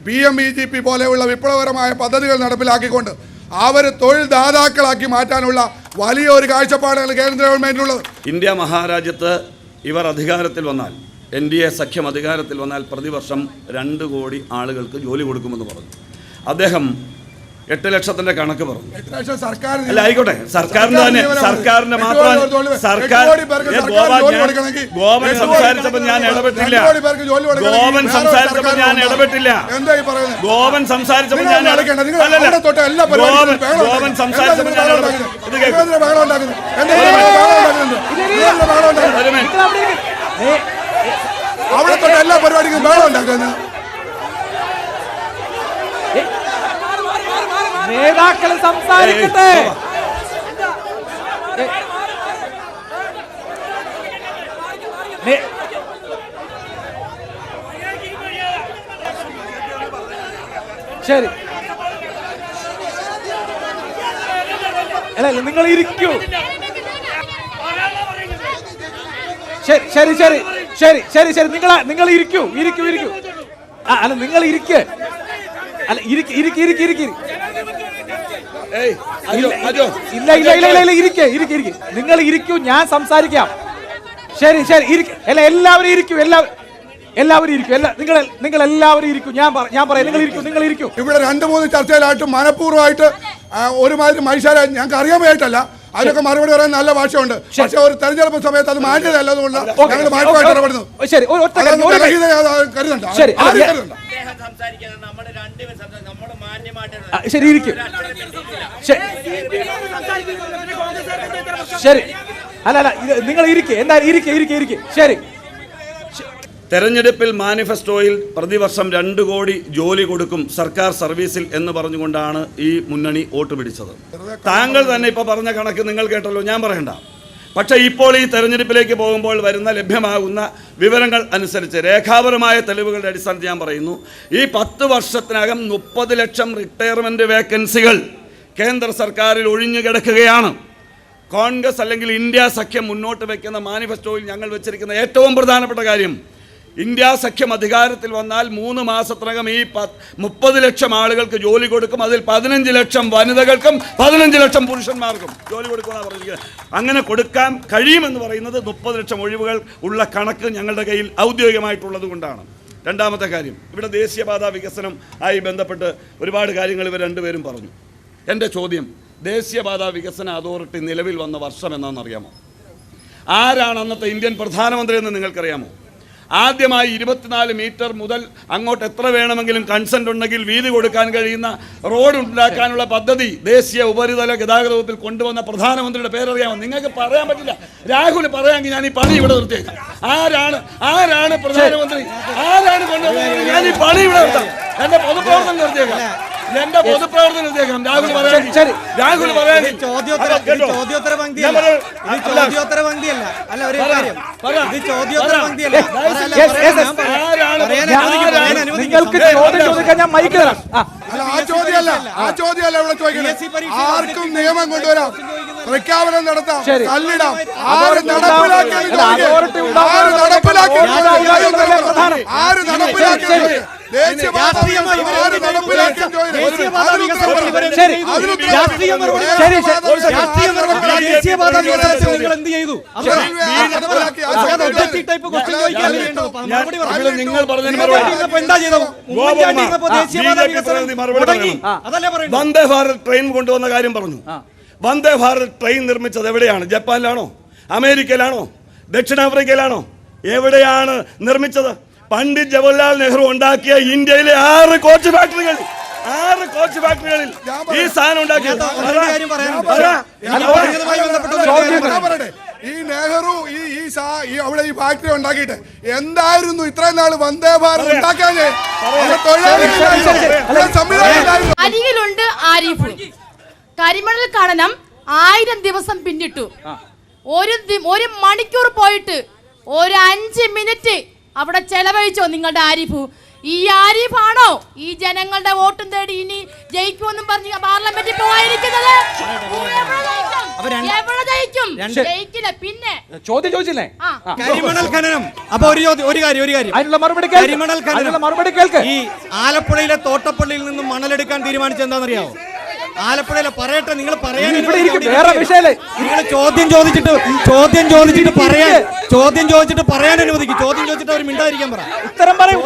PMBGP പോലെയുള്ള വിപ്ലവകരമായ പദ്ധതികൾ നടപ്പിലാക്കിക്കൊണ്ട് അവർ തൊഴിൽ ദാതാക്കളാക്കി മാറ്റാനുള്ള വലിയൊരു കാഴ്ചപ്പാടാണ് കേന്ദ്ര ഗവൺമെൻറ്റിനുള്ളത്. ഇന്ത്യ മഹാരാജ്യത്ത് ഇവർ അധികാരത്തിൽ വന്നാൽ, NDA സഖ്യം അധികാരത്തിൽ വന്നാൽ പ്രതിവർഷം 2 കോടി ആളുകൾക്ക് ജോലി കൊടുക്കുമെന്ന് പറഞ്ഞു. അദ്ദേഹം 8 ലക്ഷത്തിന്റെ കണക്ക് പറഞ്ഞു. അല്ല, ആയിക്കോട്ടെ, സർക്കാരിന്റെ മാത്രം ഗോവൻ സംസാരിച്ചപ്പോൾ ഞാൻ ഇടപെട്ടില്ല. ഗോവൻ സംസാരിച്ചപ്പോൾ ഞാൻ ഇടപെട്ടില്ല. ഗോവൻ സംസാരിച്ചപ്പോൾ ഞാൻ അവിടെ തൊട്ട് എല്ലാ പരിപാടിക്കും വേണം ഉണ്ടാക്കുന്നത്. നേതാക്കൾ സംസാരിക്കട്ടെ. ശരി, അല്ല നിങ്ങൾ ഇരിക്കൂ. ശരി ശരി ശരി ശരി ശരി ശരി നിങ്ങൾ ഇരിക്കൂ. അല്ല നിങ്ങൾ ഇരിക്ക്. അല്ല ഇരിക്ക്. ഇല്ല, നിങ്ങൾ ഇരിക്കൂ, ഞാൻ സംസാരിക്കാം. ശരി അല്ല എല്ലാവരും ഇരിക്കൂ. നിങ്ങൾ എല്ലാവരും ഇരിക്കൂ. ഞാൻ പറയാം, നിങ്ങൾ ഇരിക്കൂ. ഇവിടെ 2-3 ചർച്ചയിലായിട്ട് മനഃപൂർവ്വമായിട്ട് ഒരുമാതിരി മനുഷ്യരെ ഞങ്ങൾക്ക് അറിയാൻ വേണ്ടിയിട്ടല്ല, അതിനൊക്കെ മറുപടി പറയാൻ നല്ല ഭാഷയുണ്ട്. പക്ഷെ ഒരു തെരഞ്ഞെടുപ്പ് സമയത്ത് അത് മാറ്റിയതല്ലതുകൊണ്ട് ഞങ്ങൾ മാറ്റമായിട്ട് ഇടപെടുന്നു. ശരി ഇരിക്കും. ശരി, അല്ല നിങ്ങൾ ഇരിക്കെ. എന്തായാലും ഇരിക്കെ. ശരി. തെരഞ്ഞെടുപ്പിൽ മാനിഫെസ്റ്റോയിൽ പ്രതിവർഷം 2 കോടി ജോലി കൊടുക്കും സർക്കാർ സർവീസിൽ എന്ന് പറഞ്ഞുകൊണ്ടാണ് ഈ മുന്നണി വോട്ട് പിടിച്ചത്. താങ്കൾ തന്നെ ഇപ്പോൾ പറഞ്ഞ കണക്ക് നിങ്ങൾ കേട്ടല്ലോ, ഞാൻ പറയണ്ട. പക്ഷേ ഇപ്പോൾ ഈ തെരഞ്ഞെടുപ്പിലേക്ക് പോകുമ്പോൾ ലഭ്യമാകുന്ന വിവരങ്ങൾ അനുസരിച്ച് രേഖാപരമായ തെളിവുകളുടെ അടിസ്ഥാനത്തിൽ ഞാൻ പറയുന്നു, ഈ 10 വർഷത്തിനകം 30 ലക്ഷം റിട്ടയർമെൻറ്റ് വേക്കൻസികൾ കേന്ദ്ര സർക്കാരിൽ ഒഴിഞ്ഞു കിടക്കുകയാണ്. കോൺഗ്രസ് അല്ലെങ്കിൽ ഇന്ത്യ സഖ്യം മുന്നോട്ട് വയ്ക്കുന്ന മാനിഫെസ്റ്റോയിൽ ഞങ്ങൾ വെച്ചിരിക്കുന്ന ഏറ്റവും പ്രധാനപ്പെട്ട കാര്യം, ഇന്ത്യ സഖ്യം അധികാരത്തിൽ വന്നാൽ 3 മാസത്തിനകം ഈ 30 ലക്ഷം ആളുകൾക്ക് ജോലി കൊടുക്കും. അതിൽ 15 ലക്ഷം വനിതകൾക്കും 15 ലക്ഷം പുരുഷന്മാർക്കും ജോലി കൊടുക്കുമെന്നാണ് പറഞ്ഞിരിക്കുന്നത്. അങ്ങനെ കൊടുക്കാൻ കഴിയുമെന്ന് പറയുന്നത് 30 ലക്ഷം ഒഴിവുകൾ ഉള്ള കണക്ക് ഞങ്ങളുടെ കയ്യിൽ ഔദ്യോഗികമായിട്ടുള്ളത് കൊണ്ടാണ്. രണ്ടാമത്തെ കാര്യം, ഇവിടെ ദേശീയപാത വികസനം ആയി ബന്ധപ്പെട്ട് ഒരുപാട് കാര്യങ്ങൾ ഇവർ രണ്ടുപേരും പറഞ്ഞു. എൻ്റെ ചോദ്യം, ദേശീയപാത വികസന അതോറിറ്റി നിലവിൽ വന്ന വർഷം എന്നാണെന്നറിയാമോ? ആരാണ് അന്നത്തെ ഇന്ത്യൻ പ്രധാനമന്ത്രി എന്ന് നിങ്ങൾക്കറിയാമോ? ആദ്യമായി 24 മീറ്റർ മുതൽ അങ്ങോട്ട് എത്ര വേണമെങ്കിലും കൺസെൻ്റ് ഉണ്ടെങ്കിൽ വീതി കൊടുക്കാൻ കഴിയുന്ന റോഡ് ഉണ്ടാക്കാനുള്ള പദ്ധതി ദേശീയ ഉപരിതല ഗതാഗത വകുപ്പിൽ കൊണ്ടുവന്ന പ്രധാനമന്ത്രിയുടെ പേരറിയാമോ? നിങ്ങൾക്ക് പറയാൻ പറ്റില്ല. രാഹുൽ പറയാമെങ്കിൽ ഞാൻ ഈ പണി ഇവിടെ നിർത്തിയേക്കാം. ആരാണ് പ്രധാനമന്ത്രി? ആരാണ് കൊണ്ടുവന്നത്? ഞാൻ ഈ പണി ഇവിടെ നിർത്താം. എൻ്റെ പൊതുപ്രവർത്തനം നിർത്തിയേക്കാം. രാഹുൽ പറയാൻ ചോദ്യോത്തര പങ്ക്തിയല്ല. അല്ല, ഒരു കാര്യം, ചോദ്യോത്തര പങ്ക്തിയല്ല. നിങ്ങൾക്ക് ചോദ്യം ചോദിക്കാൻ ഞാൻ മൈക്ക് തരാം. അല്ല, ആ ചോദ്യമല്ല ഇവിടെ ചോദിക്കുന്നത്. ആർക്കും നിയമം കൊണ്ടുവരാം, പ്രഖ്യാപനം നടത്താം, ശരി. തള്ളിടാം. അതോറിറ്റി നിങ്ങൾ വന്ദേ ഭാരത് ട്രെയിൻ കൊണ്ടുവന്ന കാര്യം പറഞ്ഞു. വന്ദേ ഭാരത് ട്രെയിൻ നിർമ്മിച്ചത് എവിടെയാണ്? ജപ്പാനിലാണോ, അമേരിക്കയിലാണോ, ദക്ഷിണാഫ്രിക്കയിലാണോ? എവിടെയാണ് നിർമ്മിച്ചത്? പണ്ഡിറ്റ് ജവഹർലാൽ നെഹ്റു ഉണ്ടാക്കിയ ഇന്ത്യയിലെ 6 കോച്ച് ഫാക്ടറികളിൽ ഈ സാധനം ഉണ്ടാക്കിയത്. ഈ നെഹ്റു അവിടെ ഈ ഫാക്ടറി ഉണ്ടാക്കിയിട്ട് എന്തായിരുന്നു ഇത്രയും നാൾ വന്ദേ ഭാരത് ഉണ്ടാക്കാനേ? അരികിലുണ്ട് ആരിഫ്. കരിമണൽ ഖനനം 1000 ദിവസം പിന്നിട്ടു. ഒരു മണിക്കൂർ പോയിട്ട് ഒരു 5 മിനിറ്റ് അവിടെ ചെലവഴിച്ചോ നിങ്ങളുടെ ആരിഫ്? ഈ ആരിഫാണോ ഈ ജനങ്ങളുടെ വോട്ടും തേടി ഇനി ജയിക്കുമെന്നും പറഞ്ഞ് പാർലമെന്റിൽ പോയിരിക്കുന്നത്? എവിടെ ജയിക്കും? ജയിക്കില്ല. പിന്നെ ചോദ്യം ചോദിച്ചില്ലേ? കരിമണൽ ഖനനം. അപ്പൊ ഒരു കാര്യം അതിനുള്ള മറുപടി കേൾക്ക്. ഈ ആലപ്പുഴയിലെ തോട്ടപ്പള്ളിയിൽ നിന്നും മണലെടുക്കാൻ തീരുമാനിച്ചത് എന്താണെന്നറിയാവോ? ആലപ്പുഴയിലെ പറയട്ടെ, നിങ്ങൾ പറയാൻ വേറെ വിഷയല്ലേ? നിങ്ങൾ ചോദ്യം ചോദിച്ചിട്ട് പറയാൻ അനുവദിക്കും. ചോദ്യം ചോദിച്ചിട്ട് അവർ മിണ്ടാതിരിക്കാൻ പറ. ഉത്തരം പറയും.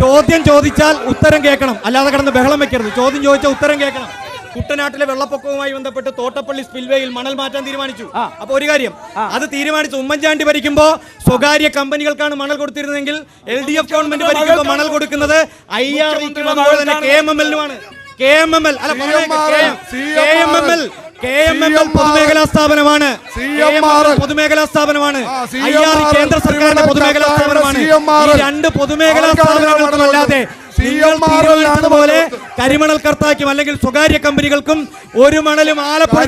ചോദ്യം ചോദിച്ചാൽ ഉത്തരം കേൾക്കണം, അല്ലാതെ കിടന്ന് ബഹളം വെക്കരുത്. ചോദ്യം ചോദിച്ചാൽ ഉത്തരം കേൾക്കണം. കുട്ടനാട്ടിലെ വെള്ളപ്പൊക്കവുമായി ബന്ധപ്പെട്ട് തോട്ടപ്പള്ളി സ്പിൽവേയിൽ മണൽ മാറ്റാൻ തീരുമാനിച്ചു. അപ്പൊ ഒരു കാര്യം, അത് തീരുമാനിച്ചു ഉമ്മൻചാണ്ടി ഭരിക്കുമ്പോ സ്വകാര്യ കമ്പനികൾക്കാണ് മണൽ കൊടുത്തിരുന്നെങ്കിൽ LDF ഗവൺമെന്റ് ഭരിക്കുമ്പോൾ മണൽ കൊടുക്കുന്നത് IREക്കും അതുപോലെ തന്നെ KMML-നുമാണ്. KMML പൊതുമേഖലാ സ്ഥാപനമാണ്. IRE കേന്ദ്ര സർക്കാരിന്റെ പൊതുമേഖലാ സ്ഥാപനമാണ്. ഈ 2 പൊതുമേഖലാ സ്ഥാപനങ്ങൾക്കുമല്ലാതെ പോലെ കരിമണൽ കർത്താക്കും അല്ലെങ്കിൽ സ്വകാര്യ കമ്പനികൾക്കും ഒരു മണലും ആലപ്പുഴ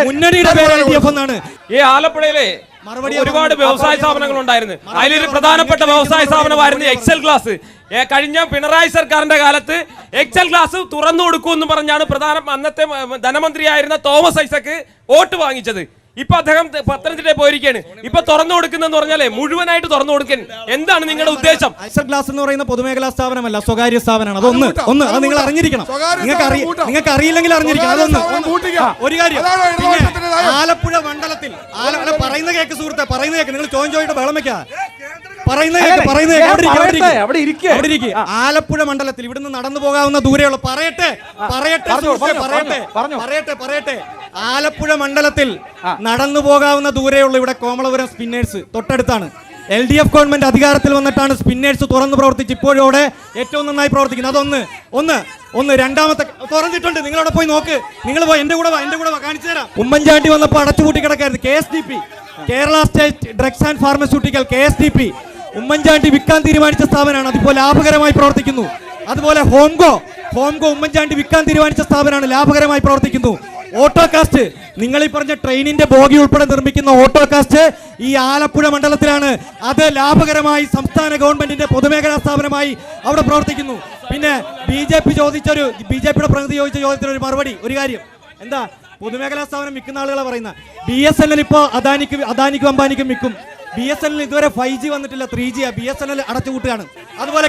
മുന്നണിയുടെ പേര് LDF എന്നാണ്. ഈ ആലപ്പുഴയിലെ ഒരുപാട് വ്യവസായ സ്ഥാപനങ്ങൾ ഉണ്ടായിരുന്നു. അതിലൊരു പ്രധാനപ്പെട്ട വ്യവസായ സ്ഥാപനമായിരുന്നു എക്സൽ ഗ്ലാസ്. കഴിഞ്ഞ പിണറായി സർക്കാരിന്റെ കാലത്ത് എക്സൽ ഗ്ലാസ് തുറന്നു കൊടുക്കുമെന്ന് പറഞ്ഞാണ് അന്നത്തെ ധനമന്ത്രിയായിരുന്ന തോമസ് ഐസക് വോട്ട് വാങ്ങിച്ചത്. ഇപ്പൊ അദ്ദേഹം പത്തനംതിട്ട പോയിരിക്കുകയാണ്. ഇപ്പൊ തുറന്നു കൊടുക്കുന്നെന്ന് പറഞ്ഞാലേ മുഴുവനായിട്ട് തുറന്നു കൊടുക്കാൻ എന്താണ് നിങ്ങളുടെ ഉദ്ദേശം? എക്സൽ ഗ്ലാസ് എന്ന് പറയുന്ന പൊതുമേഖലാ സ്ഥാപനമല്ല, സ്വകാര്യ സ്ഥാപനമാണ്. അതൊന്ന് അത് നിങ്ങൾ അറിഞ്ഞിരിക്കണം. നിങ്ങൾക്ക് അറിയില്ലെങ്കിൽ അറിഞ്ഞിരിക്കണം. അതൊന്ന് ഒരു കാര്യം. ആലപ്പുഴ മണ്ഡലത്തിൽ പറയുന്ന കേക്ക് സുഹൃത്തെ, പറയുന്ന കേക്ക്. നിങ്ങൾ ചോദ്യം ചോദിച്ചിട്ട് ബഹളം വെക്കാ. ആലപ്പുഴ മണ്ഡലത്തിൽ ഇവിടുന്ന് നടന്നു പോകാവുന്ന ദൂരെയുള്ള പറയട്ടെ ആലപ്പുഴ മണ്ഡലത്തിൽ നടന്നു പോകാവുന്ന ദൂരെയുള്ള ഇവിടെ കോമളപുരം സ്പിന്നേഴ്സ് തൊട്ടടുത്താണ്. LDF ഗവൺമെന്റ് അധികാരത്തിൽ വന്നിട്ടാണ് സ്പിന്നേഴ്സ് തുറന്ന് പ്രവർത്തിച്ച് ഇപ്പോഴോടെ ഏറ്റവും നന്നായി പ്രവർത്തിക്കുന്നത്. അതൊന്ന് രണ്ടാമത്തെ തുറന്നിട്ടുണ്ട്. നിങ്ങളവിടെ പോയി നോക്ക്. നിങ്ങൾ പോയി എന്റെ കൂടെ കാണിച്ചു തരാം. ഉമ്മൻചാണ്ടി വന്നപ്പോൾ അടച്ചുപൂട്ടി കിടക്കായിരുന്നു. KSDP, Kerala state drugs and pharmaceutical, KSDP Oommen Chandy വിൽക്കാൻ തീരുമാനിച്ച സ്ഥാപനമാണ്. അതിപ്പോൾ ലാഭകരമായി പ്രവർത്തിക്കുന്നു. അതുപോലെ ഹോംകോ ഉമ്മൻചാണ്ടി വിൽക്കാൻ തീരുമാനിച്ച സ്ഥാപനമാണ്, ലാഭകരമായി പ്രവർത്തിക്കുന്നു. ഓട്ടോകാസ്റ്റ്, നിങ്ങൾ ഈ പറഞ്ഞ ട്രെയിനിന്റെ ബോഗി ഉൾപ്പെടെ നിർമ്മിക്കുന്ന ഓട്ടോകാസ്റ്റ് ഈ ആലപ്പുഴ മണ്ഡലത്തിലാണ്. അത് ലാഭകരമായി സംസ്ഥാന ഗവൺമെന്റിന്റെ പൊതുമേഖലാ സ്ഥാപനമായി അവിടെ പ്രവർത്തിക്കുന്നു. പിന്നെ BJPയുടെ പ്രതിനിധി ചോദിച്ച ചോദ്യത്തിന് ഒരു മറുപടി. ഒരു കാര്യം, എന്താ പൊതുമേഖലാ സ്ഥാപനം വിൽക്കുന്ന ആളുകളെ പറയുന്ന BSNL ഇപ്പോൾ അദാനിക്കും അംബാനിക്കും വിൽക്കും. BSNL ഇതുവരെ 5G വന്നിട്ടില്ല, 3G. BSNL അടച്ചുപൂട്ടുകയാണ്. അതുപോലെ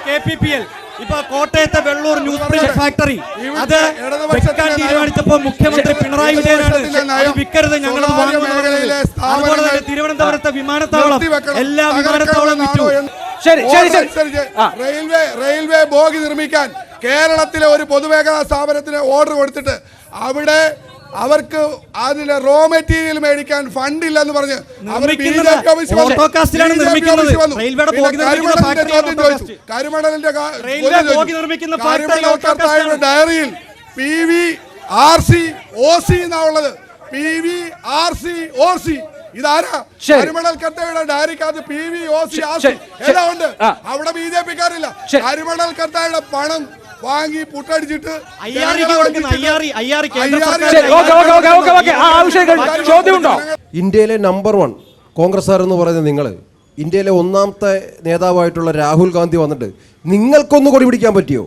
KPPL ഇപ്പൊ കോട്ടയത്തെ വെള്ളൂർ ന്യൂസ് പ്രിന്റ് ഫാക്ടറി അത് വെക്കാൻ തീരുമാനിച്ചപ്പോൾ മുഖ്യമന്ത്രി പിണറായി വിജയനാണ് വിൽക്കരുത്, ഞങ്ങളത് വാങ്ങുമെന്ന്. അതുപോലെ തന്നെ തിരുവനന്തപുരത്തെ വിമാനത്താവളം, എല്ലാ വിമാനത്താവളം വിറ്റു. റെയിൽവേ ബോഗി നിർമ്മിക്കാൻ കേരളത്തിലെ ഒരു പൊതുമേഖലാ സ്ഥാപനത്തിന് ഓർഡർ കൊടുത്തിട്ട് അവിടെ അവർക്ക് അതിന്റെ റോ മെറ്റീരിയൽ മേടിക്കാൻ ഫണ്ട് ഇല്ലെന്ന് പറഞ്ഞ് ഡയറിയിൽ PVRCOC എന്നാണുള്ളത്. PVRCOC ഇതാരാ? കരിമണൽ കർത്തയുടെ ഡയറിക്കകത്ത് PVOC എല്ലാം ഉണ്ട്. അവിടെ BJPക്കാരില്ല. കരിമണൽ കർത്തയുടെ പണം വാങ്ങി പുട്ടടിച്ചിട്ട് ഇന്ത്യയിലെ നമ്പർ 1 കോൺഗ്രസ്സുകാർ എന്ന് പറയുന്നത് നിങ്ങൾ ഇന്ത്യയിലെ ഒന്നാമത്തെ നേതാവായിട്ടുള്ള രാഹുൽ ഗാന്ധി വന്നിട്ട് നിങ്ങൾക്കൊന്ന് കൊടി പിടിക്കാൻ പറ്റിയോ?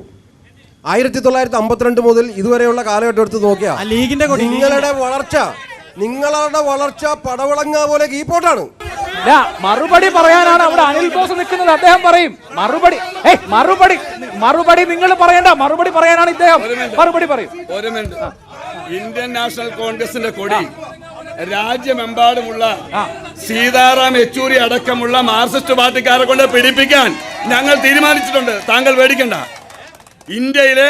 1952 മുതൽ ഇതുവരെയുള്ള കാലഘട്ടം എടുത്ത് നോക്കിയാൽ നിങ്ങളുടെ വളർച്ച പടവളങ്ങ പോലെ കീപ്പോട്ടാണ്. മറുപടി പറയാനാണ് അവിടെ അനിൽ ബോസ് നിൽക്കുന്നത്. അദ്ദേഹം പറയും മറുപടി നിങ്ങൾ പറയണ്ട, മറുപടി പറയാനാണ് ഇദ്ദേഹം. മറുപടി പറയും. ഒരു മിനിറ്റ്. ഇന്ത്യൻ നാഷണൽ കോൺഗ്രസിന്റെ കൊടി രാജ്യമെമ്പാടുമുള്ള സീതാറാം യെച്ചൂരി അടക്കമുള്ള മാർക്സിസ്റ്റ് പാർട്ടിക്കാരെ കൊണ്ട് പിടിപ്പിക്കാൻ ഞങ്ങൾ തീരുമാനിച്ചിട്ടുണ്ട്. താങ്കൾ പേടിക്കണ്ട. ഇന്ത്യയിലെ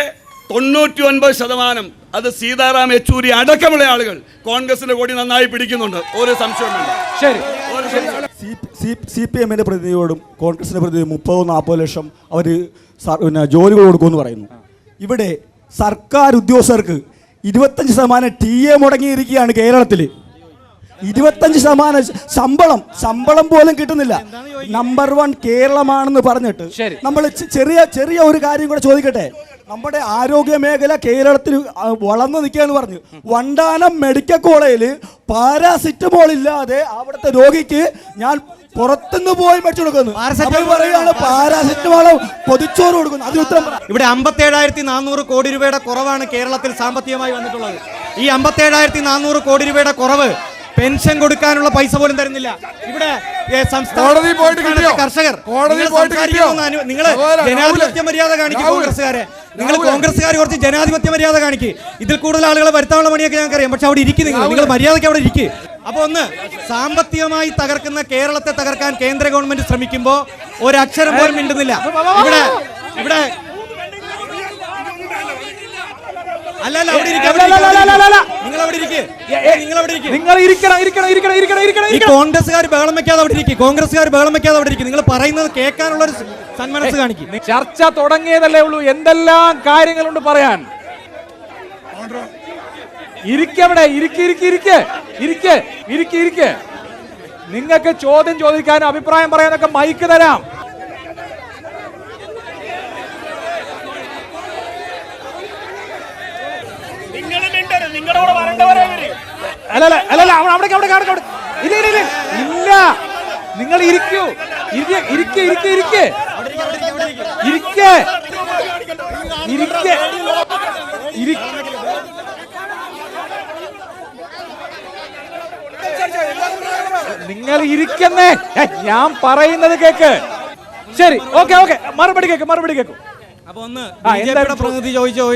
99% അത് സീതാറാം യെച്ചൂരി അടക്കമുള്ള ആളുകൾ കോൺഗ്രസിന്റെ കൊടി നന്നായി പിടിക്കുന്നുണ്ട്. ഒരു സംശയവുമില്ല. ശരി. CPM പ്രതിനിധിയോടും കോൺഗ്രസിന്റെ പ്രതിനിധി 30-40 ലക്ഷം അവർ ജോലികൾ കൊടുക്കുമെന്ന് പറയുന്നു. ഇവിടെ സർക്കാർ ഉദ്യോഗസ്ഥർക്ക് 25% TA മുടങ്ങിയിരിക്കുകയാണ് കേരളത്തിൽ. 25% ശമ്പളം പോലും കിട്ടുന്നില്ല. നമ്പർ 1 കേരളമാണെന്ന് പറഞ്ഞിട്ട് നമ്മൾ ചെറിയ ഒരു കാര്യം കൂടെ ചോദിക്കട്ടെ. നമ്മുടെ ആരോഗ്യ മേഖല കേരളത്തിൽ വളർന്നു നിൽക്കുകയെന്ന് പറഞ്ഞു. വണ്ടാനം മെഡിക്കൽ കോളേജിൽ പാരാസിറ്റമോൾ ഇല്ലാതെ അവിടുത്തെ രോഗിക്ക് ഞാൻ പുറത്തുനിന്ന് പോയി മേടിച്ചു കൊടുക്കുന്നു. പറയുകയാണ് പാരാസിറ്റമോൾ പൊതിച്ചോറ് കൊടുക്കുന്നു. അതിന് ഉത്തരം ഇവിടെ 57,400 കോടി രൂപയുടെ കുറവാണ് കേരളത്തിൽ സാമ്പത്തികമായി വന്നിട്ടുള്ളത്. ഈ 57,400 കോടി രൂപയുടെ കുറവ് പെൻഷൻ കൊടുക്കാനുള്ള പൈസ പോലും തരുന്നില്ല. ഇവിടെ കർഷകർ നിങ്ങൾ ജനാധിപത്യ മര്യാദ കാണിക്കും. കോൺഗ്രസ്സുകാർ കുറച്ച് ജനാധിപത്യ മര്യാദ കാണിക്കും. ഇതിൽ കൂടുതൽ ആളുകളെ വരുത്താനുള്ള പണിയൊക്കെ ഞങ്ങൾക്കറിയാം. പക്ഷെ അവിടെ ഇരിക്കും, നിങ്ങൾ മര്യാദയ്ക്ക് അവിടെ ഇരിക്കും. അപ്പൊ ഒന്ന്, സാമ്പത്തികമായി തകർക്കുന്ന കേരളത്തെ തകർക്കാൻ കേന്ദ്ര ഗവൺമെന്റ് ശ്രമിക്കുമ്പോൾ ഒരക്ഷരം പോലും മിണ്ടുന്നില്ല. ഇവിടെ കോൺഗ്രസ്സുകാർ ബഹളം വെക്കാതെ അവിടെ ഇരിക്കും. നിങ്ങൾ പറയുന്നത് കേൾക്കാനുള്ള ഒരു സന്മനസ് കാണിക്കും. ചർച്ച തുടങ്ങിയതല്ലേ ഉള്ളൂ. എന്തെല്ലാം കാര്യങ്ങളുണ്ട് പറയാൻ. ഇരിക്കവിടെ ഇരിക്കെ. നിങ്ങൾക്ക് ചോദ്യം ചോദിക്കാനും അഭിപ്രായം പറയാനൊക്കെ മൈക്ക് തരാം. ഇല്ല, നിങ്ങൾ ഇരിക്കൂ. നിങ്ങൾ ഇരിക്കുന്നേ. ഞാൻ പറയുന്നത് കേക്ക്. ശരി, ഓക്കെ. മറുപടി കേൾക്കും. അപ്പൊ ഒന്ന് പ്രതിനിധി ചോദിച്ചോ,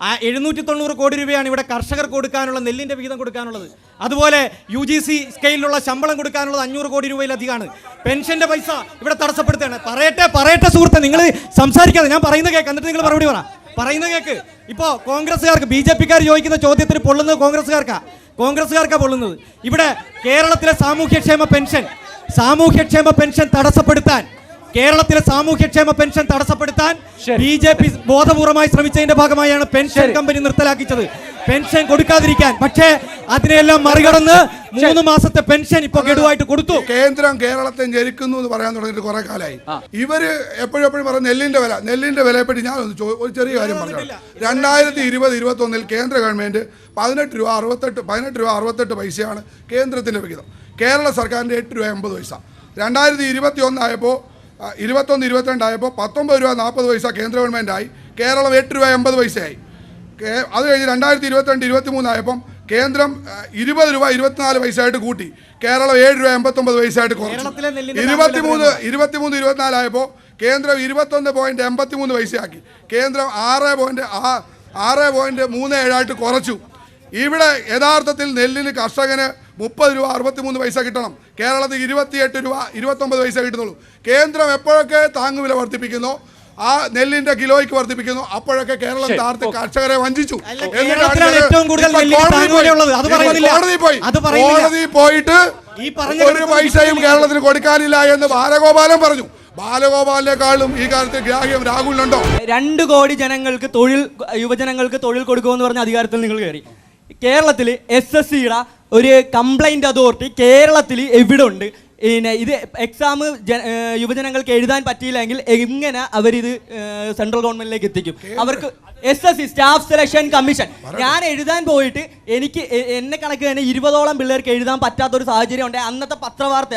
790 കോടി രൂപയാണ് ഇവിടെ കർഷകർ കൊടുക്കാനുള്ള നെല്ലിന്റെ വിഹിതം കൊടുക്കാനുള്ളത്. അതുപോലെ UGC സ്കെയിലുള്ള ശമ്പളം കൊടുക്കാനുള്ളത് 500 കോടി രൂപയിലധികമാണ്. പെൻഷന്റെ പൈസ ഇവിടെ തടസ്സപ്പെടുത്തുകയാണ്. പറയട്ടെ സുഹൃത്തെ, നിങ്ങൾ സംസാരിക്കാതെ ഞാൻ പറയുന്ന കേക്ക്, എന്നിട്ട് നിങ്ങൾ മറുപടി പറയുന്ന കേക്ക്. ഇപ്പോ കോൺഗ്രസ്സുകാർക്ക് BJP-ക്കാർ ചോദിക്കുന്ന ചോദ്യത്തിന് പൊള്ളുന്നത് കോൺഗ്രസ്സുകാർക്കാ പൊള്ളുന്നത്. ഇവിടെ കേരളത്തിലെ സാമൂഹ്യക്ഷേമ പെൻഷൻ തടസ്സപ്പെടുത്താൻ BJP ബോധപൂർവമായി ശ്രമിച്ചതിന്റെ ഭാഗമായാണ് പെൻഷൻ കമ്പനി നിർത്തലാക്കിച്ചത്, പെൻഷൻ കൊടുക്കാതിരിക്കാൻ. പക്ഷേ അതിനെല്ലാം മറികടന്ന് 3 മാസത്തെ പെൻഷൻ ഇപ്പൊ ഗഡുവായിട്ട് കൊടുത്തു. കേന്ദ്രം കേരളത്തെ ഞെരുക്കുന്നു എന്ന് പറയാൻ തുടങ്ങിയിട്ട് കുറെ കാലമായി. ഇവര് എപ്പോഴും പറഞ്ഞ നെല്ലിന്റെ വിലയെപ്പറ്റി ഞാൻ ഒരു ചെറിയ കാര്യം പറഞ്ഞു. 2020-21 കേന്ദ്ര ഗവൺമെന്റ് 18 രൂപ 68 പൈസയാണ് കേന്ദ്രത്തിന്റെ വിഹിതം. കേരള സർക്കാരിന്റെ 8 രൂപ 80 പൈസ. 2021 ആയപ്പോൾ 21-22 ആയപ്പോൾ 19 രൂപ 40 പൈസ കേന്ദ്ര ഗവൺമെൻറ്റായി. കേരളം 8 രൂപ 80 പൈസയായി. അത് കഴിഞ്ഞ് 2022-23 ആയപ്പം കേന്ദ്രം 20 രൂപ 24 പൈസയായിട്ട് കൂട്ടി. കേരളം 7 രൂപ 89 പൈസയായിട്ട് കുറച്ചു. 23-24 ആയപ്പോൾ കേന്ദ്രം 21.83 പൈസയാക്കി. കേന്ദ്രം 6.37 കുറച്ചു. ഇവിടെ യഥാർത്ഥത്തിൽ നെല്ലിന് കർഷകന് 30 രൂപ 63 പൈസ കിട്ടണം. കേരളത്തിൽ 28 രൂപ 29 പൈസ കിട്ടുന്നുള്ളൂ. കേന്ദ്രം എപ്പോഴൊക്കെ താങ്ങുവില വർദ്ധിപ്പിക്കുന്നു, ആ നെല്ലിന്റെ കിലോയ്ക്ക് വർദ്ധിപ്പിക്കുന്നു, അപ്പോഴൊക്കെ കേരളം താർത്ത് കർഷകരെ വഞ്ചിച്ചു. കോടതി പോയിട്ട് ഒരു പൈസയും കേരളത്തിന് കൊടുക്കാനില്ല എന്ന് ബാലഗോപാലൻ പറഞ്ഞു. ബാലഗോപാലിനെക്കാളും ഈ കാര്യത്തിൽ ഗ്രാഹ്യം രാഹുലിനുണ്ടോ? 2 കോടി ജനങ്ങൾക്ക് യുവജനങ്ങൾക്ക് തൊഴിൽ കൊടുക്കുമെന്ന് പറഞ്ഞ അധികാരത്തിൽ നിങ്ങൾ കയറി. കേരളത്തിൽ SSCയുടെ ഒരു കംപ്ലൈന്റ് അതോറിറ്റി കേരളത്തിൽ എവിടെ ഉണ്ട്? ഇത് എക്സാം യുവജനങ്ങൾക്ക് എഴുതാൻ പറ്റിയില്ലെങ്കിൽ എങ്ങനെ അവരിത് സെൻട്രൽ ഗവൺമെന്റിലേക്ക് എത്തിക്കും? അവർക്ക് SSC സ്റ്റാഫ് സെലക്ഷൻ കമ്മീഷൻ, ഞാൻ എഴുതാൻ പോയിട്ട് എനിക്ക് എന്നെ കണക്ക് തന്നെ 20ഓളം പിള്ളേർക്ക് എഴുതാൻ പറ്റാത്തൊരു സാഹചര്യം ഉണ്ട്. അന്നത്തെ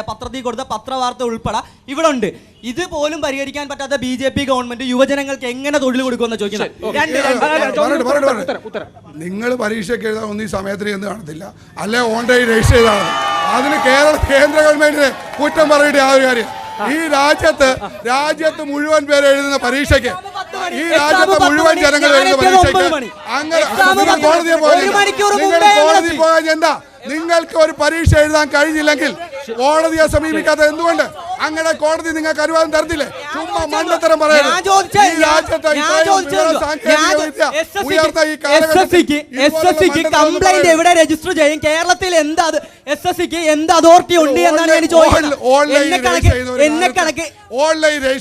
പത്രത്തിൽ കൊടുത്ത പത്രവാർത്ത ഉൾപ്പെടെ ഇവിടെ ഉണ്ട്. ഇത് പോലും പരിഹരിക്കാൻ പറ്റാത്ത BJP ഗവൺമെന്റ് യുവജനങ്ങൾക്ക് എങ്ങനെ തൊഴിൽ കൊടുക്കുമെന്ന് ചോദിക്കുന്നത്. നിങ്ങൾ പരീക്ഷയ്ക്ക് എഴുതാൻ ഒന്നും ഈ സമയത്തിന് എന്ന് കാണത്തില്ല, അല്ലെ ഓൺലൈൻ രജിസ്റ്റർ ചെയ്താണ്. അതിന് കേന്ദ്ര ഗവൺമെന്റിന് കുറ്റം പറഞ്ഞിട്ട് ആ ഒരു കാര്യം. ഈ രാജ്യത്ത് മുഴുവൻ പേര് എഴുതുന്ന പരീക്ഷയ്ക്ക്, ഈ രാജ്യത്തെ മുഴുവൻ ജനങ്ങൾ എഴുതുന്ന പരീക്ഷയ്ക്ക് അങ്ങനെ കോടതിയിൽ പോകാൻ എന്താ? നിങ്ങൾക്ക് ഒരു പരീക്ഷ എഴുതാൻ കഴിഞ്ഞില്ലെങ്കിൽ കോടതിയെ സമീപിക്കാത്ത എന്തുകൊണ്ട്? അങ്ങനെ കോടതി നിങ്ങൾക്ക് അനുവാദം തരത്തില്ലേ? ചുമ്മാ മണ്ടത്തരം പറയുന്നത്. കംപ്ലൈന്റ് എവിടെ രജിസ്റ്റർ ചെയ്യും? കേരളത്തിൽ എന്താ SSCക്ക് എന്ത് അതോറിറ്റി ഉണ്ട് എന്നാണ് ഞാൻ ചോദിക്കുന്നത്. ഓൺലൈൻ രജിസ്റ്റർ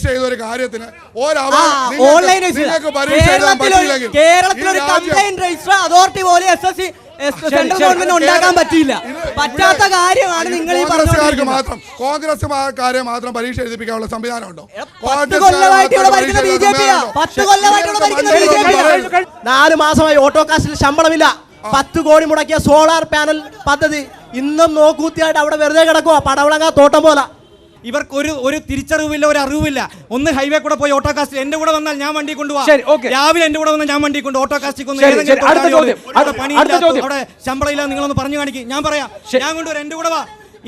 ചെയ്ത ഒരു കാര്യത്തിന് കേരളത്തിലൊരു കംപ്ലൈന്റ് രജിസ്റ്റർ അതോറിറ്റി പോലെ SSC സെൻട്രൽ ഗവൺമെന്റ് ഉണ്ടാക്കാൻ പറ്റില്ല. പറ്റാത്ത കാര്യമാണ് നിങ്ങൾ ഈ പറഞ്ഞത്. മാത്രം കോൺഗ്രസ്സുകാരെ മാത്രം പരീക്ഷ എഴുതിപ്പിക്കാനുള്ള സംവിധാനം ഉണ്ടോ? 10 കൊല്ലമായിട്ടുള്ള ഭരിക്കുന്ന BJP. 4 മാസമായി ഓട്ടോ കാസ്റ്റിൽ ശമ്പളമില്ല. 10 കോടി മുടക്കിയ സോളാർ പാനൽ പദ്ധതി ഇന്നും നോക്കൂത്തിയായിട്ട് അവിടെ വെറുതെ കിടക്കുക, പടവളങ്ങ തോട്ടം പോലെ. ഇവർക്ക് ഒരു തിരിച്ചറിവില്ല, ഒരു അറിവില്ല. ഒന്ന് ഹൈവേ കൂടെ പോയി ഓട്ടോ കാസ്റ്റ് എന്റെ കൂടെ വന്നാൽ ഞാൻ വണ്ടി കൊണ്ടുപോകാം. രാവിലെ എന്റെ കൂടെ വന്നാൽ ഞാൻ വണ്ടി കൊണ്ട് ഓട്ടോ കാസ്റ്റിൽ അവിടെ ശമ്പളം ഇല്ല, നിങ്ങളൊന്ന് പറഞ്ഞു കാണിക്കും. ഞാൻ പറയാം, ഞാൻ കൊണ്ടുവരാം.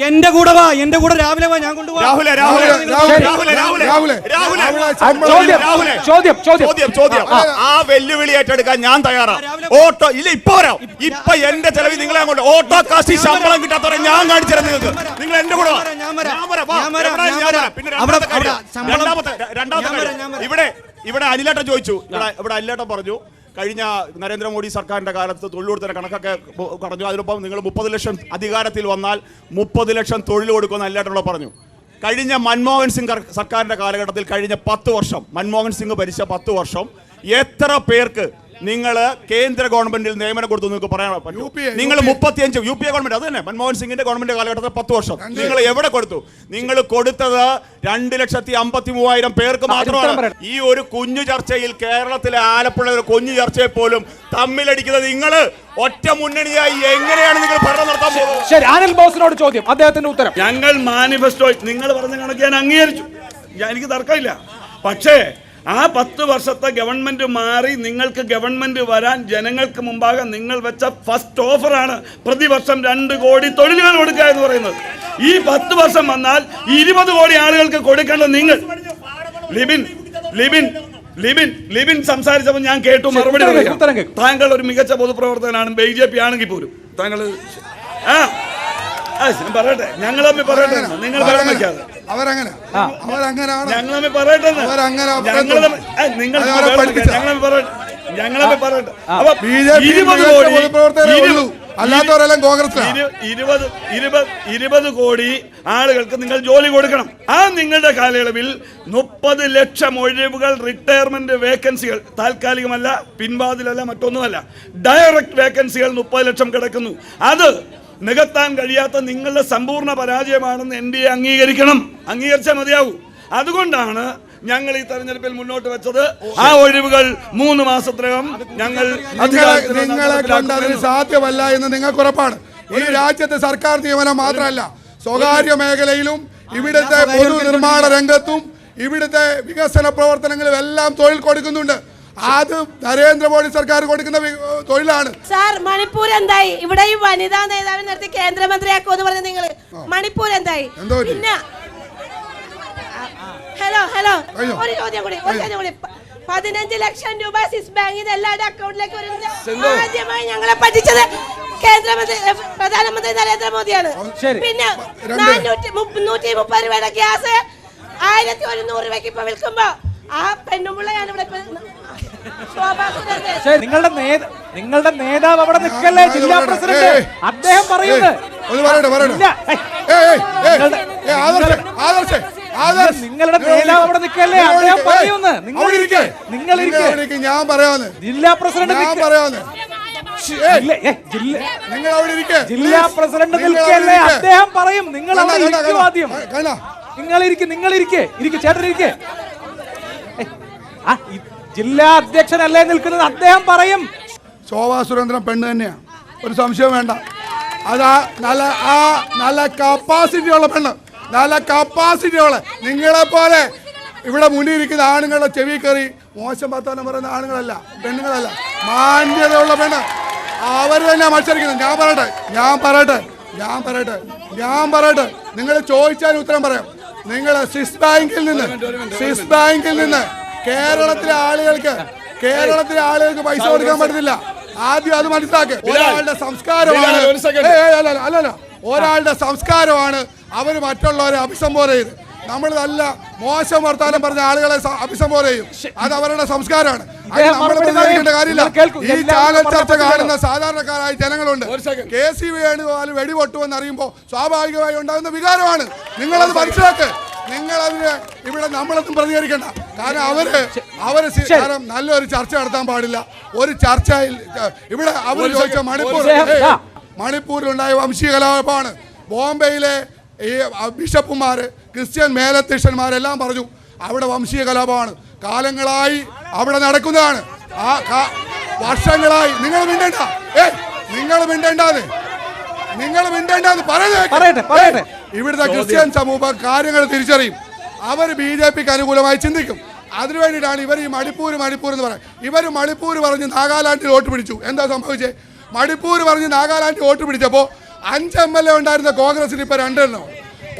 എന്റെ കൂടെ വാ, എന്റെ കൂടെ രാവിലെ വാ, ഞാൻ കൊണ്ടുപോകാം. ആ വെല്ലുവിളി ഏറ്റെടുക്കാൻ ഞാൻ തയ്യാറാണ്. ഓട്ടോ ഇല്ല, ഇപ്പൊ വരാം. ഇപ്പൊ എന്റെ ചെലവിൽ നിങ്ങളെ അങ്ങോട്ട് ഓട്ടോ കാസ്റ്റ് ശമ്പളം കിട്ടാത്തവരെ ഞാൻ കാണിച്ചു നിങ്ങൾക്ക്. നിങ്ങൾ എന്റെ കൂടെ പിന്നെ ഇവിടെ അനിലേട്ടൻ ചോദിച്ചു. ഇവിടെ അനിലേട്ടൻ പറഞ്ഞു കഴിഞ്ഞ നരേന്ദ്രമോദി സർക്കാരിന്റെ കാലത്ത് തൊഴിൽ കൊടുത്തതിന്റെ കണക്കൊക്കെ പറഞ്ഞു. അതിനൊപ്പം നിങ്ങൾ 30 ലക്ഷം അധികാരത്തിൽ വന്നാൽ 30 ലക്ഷം തൊഴിൽ കൊടുക്കുമെന്ന് അനിലേട്ടനോട് പറഞ്ഞു. കഴിഞ്ഞ മൻമോഹൻ സിംഗ് സർക്കാരിന്റെ കാലഘട്ടത്തിൽ കഴിഞ്ഞ 10 വർഷം മൻമോഹൻ സിംഗ് ഭരിച്ച 10 വർഷം എത്ര പേർക്ക് നിങ്ങൾ കേന്ദ്ര ഗവൺമെന്റിൽ നിയമനം കൊടുത്തു നിങ്ങൾക്ക് പറയാൻ പറ്റും? നിങ്ങൾ 35 UPA ഗവൺമെന്റ്, അത് തന്നെ മൻമോഹൻ സിംഗിന്റെ ഗവൺമെന്റ് കാലഘട്ടത്തിൽ 10 വർഷം നിങ്ങൾ എവിടെ കൊടുത്തു? നിങ്ങൾ കൊടുത്തത് 2,53,000 പേർക്ക് മാത്രമാണ്. ഈ ഒരു കുഞ്ഞു ചർച്ചയിൽ, കേരളത്തിലെ ആലപ്പുഴ ഒരു കുഞ്ഞു ചർച്ചയെ പോലും തമ്മിലടിക്കുന്നത് നിങ്ങൾ ഒറ്റ മുന്നണിയായി എങ്ങനെയാണ് നിങ്ങൾ ഭരണം നടത്താൻ പോകുന്നത്? ശരി, അനിൽ ബോസിനോട് ചോദ്യം, അദ്ദേഹത്തിന്റെ ഉത്തരം. ഞങ്ങൾ മാനിഫെസ്റ്റോ നിങ്ങൾ പറഞ്ഞ കണക്ക് ഞാൻ അംഗീകരിച്ചു, എനിക്ക് തർക്കമില്ല. പക്ഷേ ആ 10 വർഷത്തെ ഗവൺമെന്റ് മാറി നിങ്ങൾക്ക് ഗവൺമെന്റ് വരാൻ ജനങ്ങൾക്ക് മുമ്പാകെ നിങ്ങൾ വെച്ച ഫസ്റ്റ് ഓഫറാണ് പ്രതിവർഷം 2 കോടി തൊഴിലുകൾ കൊടുക്കുക എന്ന് പറയുന്നത്. ഈ 10 വർഷം വന്നാൽ 20 കോടി ആളുകൾക്ക് കൊടുക്കേണ്ടത് നിങ്ങൾ. ലിബിൻ സംസാരിച്ചപ്പോൾ ഞാൻ കേട്ടു, മറുപടി പറയാം. താങ്കൾ ഒരു മികച്ച പൊതുപ്രവർത്തകനാണ്, BJP ആണെങ്കിൽ പോലും താങ്കൾ പറയട്ടെ, ഞങ്ങൾ തമ്മിൽ പറയട്ടെ, നിങ്ങൾ വെള്ളം വെക്കാതെ ഞങ്ങൾ പറയട്ടെ, ഞങ്ങളെ പറയട്ടെ. അപ്പൊ 20 കോടി ആളുകൾക്ക് നിങ്ങൾ ജോലി കൊടുക്കണം. ആ നിങ്ങളുടെ കാലയളവിൽ 30 ലക്ഷം ഒഴിവുകൾ, റിട്ടയർമെന്റ് വേക്കൻസികൾ, താൽക്കാലികമല്ല, പിൻവാതിലല്ല, മറ്റൊന്നുമല്ല, ഡയറക്റ്റ് വേക്കൻസികൾ 30 ലക്ഷം കിടക്കുന്നു. അത് നികത്താൻ കഴിയാത്ത നിങ്ങളുടെ സമ്പൂർണ്ണ പരാജയമാണെന്ന് NDA അംഗീകരിച്ചാൽ മതിയാവൂ. അതുകൊണ്ടാണ് ഞങ്ങൾ ഈ തെരഞ്ഞെടുപ്പിൽ മുന്നോട്ട് വെച്ചത് ആ ഒഴിവുകൾ 3 മാസത്തിനകം ഞങ്ങൾ നിങ്ങളെ കണ്ടതിന് സാധ്യമല്ല എന്ന് നിങ്ങൾക്ക് ഉറപ്പാണ്. ഈ രാജ്യത്തെ സർക്കാർ നിയമനം മാത്രമല്ല, സ്വകാര്യ മേഖലയിലും ഇവിടുത്തെ പൊതുനിർമ്മാണ രംഗത്തും ഇവിടുത്തെ വികസന പ്രവർത്തനങ്ങളും എല്ലാം തൊഴിൽ കൊടുക്കുന്നുണ്ട്. അത് നരേന്ദ്രമോദി സർക്കാർ കൊടുക്കുന്ന തൊഴിലാണ്. സാർ, മണിപ്പൂർ എന്തായി? ഇവിടെ ഈ വനിതാ നേതാവിനെ നിർത്തി കേന്ദ്രമന്ത്രിയാക്കുമെന്ന് പറഞ്ഞ നിങ്ങൾ മണിപ്പൂർ എന്തായി? പിന്നെ ഹലോ ഒരു ചോദ്യം കൂടി 15 ലക്ഷം രൂപ സ്വിസ് ബാങ്കിന് എല്ലാവരുടെ അക്കൗണ്ടിലേക്ക് വരുന്നത് ആദ്യമായി ഞങ്ങളെ പറ്റിച്ചത് പ്രധാനമന്ത്രി നരേന്ദ്രമോദിയാണ്. പിന്നെ 130 രൂപയുടെ ഗ്യാസ് 1100 രൂപയ്ക്ക് ഇപ്പൊ വിൽക്കുമ്പോ ആ പെണ്ണുമുള്ളയാണ് ഇവിടെ. നിങ്ങളുടെ നേതാവ് അവിടെ നിൽക്കല്ലേ, ജില്ലാ പ്രസിഡന്റ് അദ്ദേഹം പറയുന്നത്. നിങ്ങളുടെ നേതാവ് അവിടെ നിൽക്കല്ലേ, അദ്ദേഹം പറയുന്നു. നിങ്ങൾ ഞാൻ പറയാന്ന് ജില്ലാ പ്രസിഡന്റ്. നിങ്ങൾ അവിടെ ഇരിക്കെ. ജില്ലാ പ്രസിഡന്റ് നിൽക്കല്ലേ, അദ്ദേഹം പറയും. നിങ്ങൾ അവിടെ ഇരിക്കൂ ആദ്യം. നിങ്ങൾ ചേട്ടനിരിക്കെ. ജില്ലാ അധ്യക്ഷനല്ലേ നിൽക്കുന്നത്, അദ്ദേഹം പറയും. ശോഭാ സുരേന്ദ്രൻ പെണ്ണ് തന്നെയാണ്, ഒരു സംശയം വേണ്ട. അതാ നല്ല കപ്പാസിറ്റി ഉള്ള പെണ്ണ്, നല്ല കപ്പാസിറ്റി ഉള്ള. നിങ്ങളെപ്പോലെ ഇവിടെ മുന്നിൽ ഇരിക്കുന്ന ആണുങ്ങളുടെ ചെവി കയറി മോശം വർത്തമാനം പറയുന്ന ആണുങ്ങളല്ല, പെണ്ണുങ്ങളല്ല, മാന്യതയുള്ള പെണ്ണ്. അവർ തന്നെ മത്സരിക്കുന്നത്. ഞാൻ പറയട്ടെ നിങ്ങൾ ചോദിച്ചാൽ ഉത്തരം പറയാം. നിങ്ങൾ സ്വിസ് ബാങ്കിൽ നിന്ന് കേരളത്തിലെ ആളുകൾക്ക് പൈസ കൊടുക്കാൻ പറ്റുന്നില്ല. ആദ്യം അത് മനസ്സിലാക്കുക. ഒരാളുടെ സംസ്കാരമാണ് അവർ മറ്റുള്ളവരെ അഭിസംബോധന ചെയ്ത്. നമ്മൾ നല്ല മോശം വർത്താനം പറഞ്ഞ ആളുകളെ അഭിസംബോധന ചെയ്യും. അത് അവരുടെ സംസ്കാരമാണ്. നമ്മൾ പ്രതികരിക്കേണ്ട കാര്യമില്ല. ഈ ചാനൽ ചർച്ച കാണുന്ന സാധാരണക്കാരായ ജനങ്ങളുണ്ട്. KC വേണുഗോപാൽ വെടിപൊട്ടുമെന്ന് അറിയുമ്പോൾ സ്വാഭാവികമായി ഉണ്ടാകുന്ന വികാരമാണ്. നിങ്ങളത് മനസ്സിലാക്കുക. നിങ്ങളതിന് ഇവിടെ നമ്മളൊന്നും പ്രതികരിക്കണ്ട. കാരണം കാരണം നല്ലൊരു ചർച്ച നടത്താൻ പാടില്ല. ഒരു ചർച്ചയിൽ ഇവിടെ അവർ ചോദിച്ച മണിപ്പൂരിലുണ്ടായ വംശീയ കലാപമാണ്. ബോംബെയിലെ ഈ ബിഷപ്പുമാര്, ക്രിസ്ത്യൻ മേലധ്യക്ഷന്മാരെല്ലാം പറഞ്ഞു അവിടെ വംശീയ കലാപമാണ്. കാലങ്ങളായി അവിടെ നടക്കുന്നതാണ്. വർഷങ്ങളായി. നിങ്ങൾ മിണ്ടേണ്ടെന്ന് പറയുന്നത്. ഇവിടുത്തെ ക്രിസ്ത്യൻ സമൂഹം കാര്യങ്ങൾ തിരിച്ചറിയും. അവർ BJPക്ക് അനുകൂലമായി ചിന്തിക്കും. അതിനുവേണ്ടിയിട്ടാണ് ഇവർ ഈ മണിപ്പൂർ എന്ന് പറയുന്നത്. ഇവർ മണിപ്പൂർ പറഞ്ഞ് നാഗാലാൻഡിൽ വോട്ട് പിടിച്ചു. എന്താ സംഭവിച്ചത്? മണിപ്പൂർ പറഞ്ഞ് നാഗാലാൻഡിൽ വോട്ട് പിടിച്ചപ്പോൾ 5 MLA ഉണ്ടായിരുന്ന കോൺഗ്രസിന് ഇപ്പോൾ 2 എണ്ണമാണ്.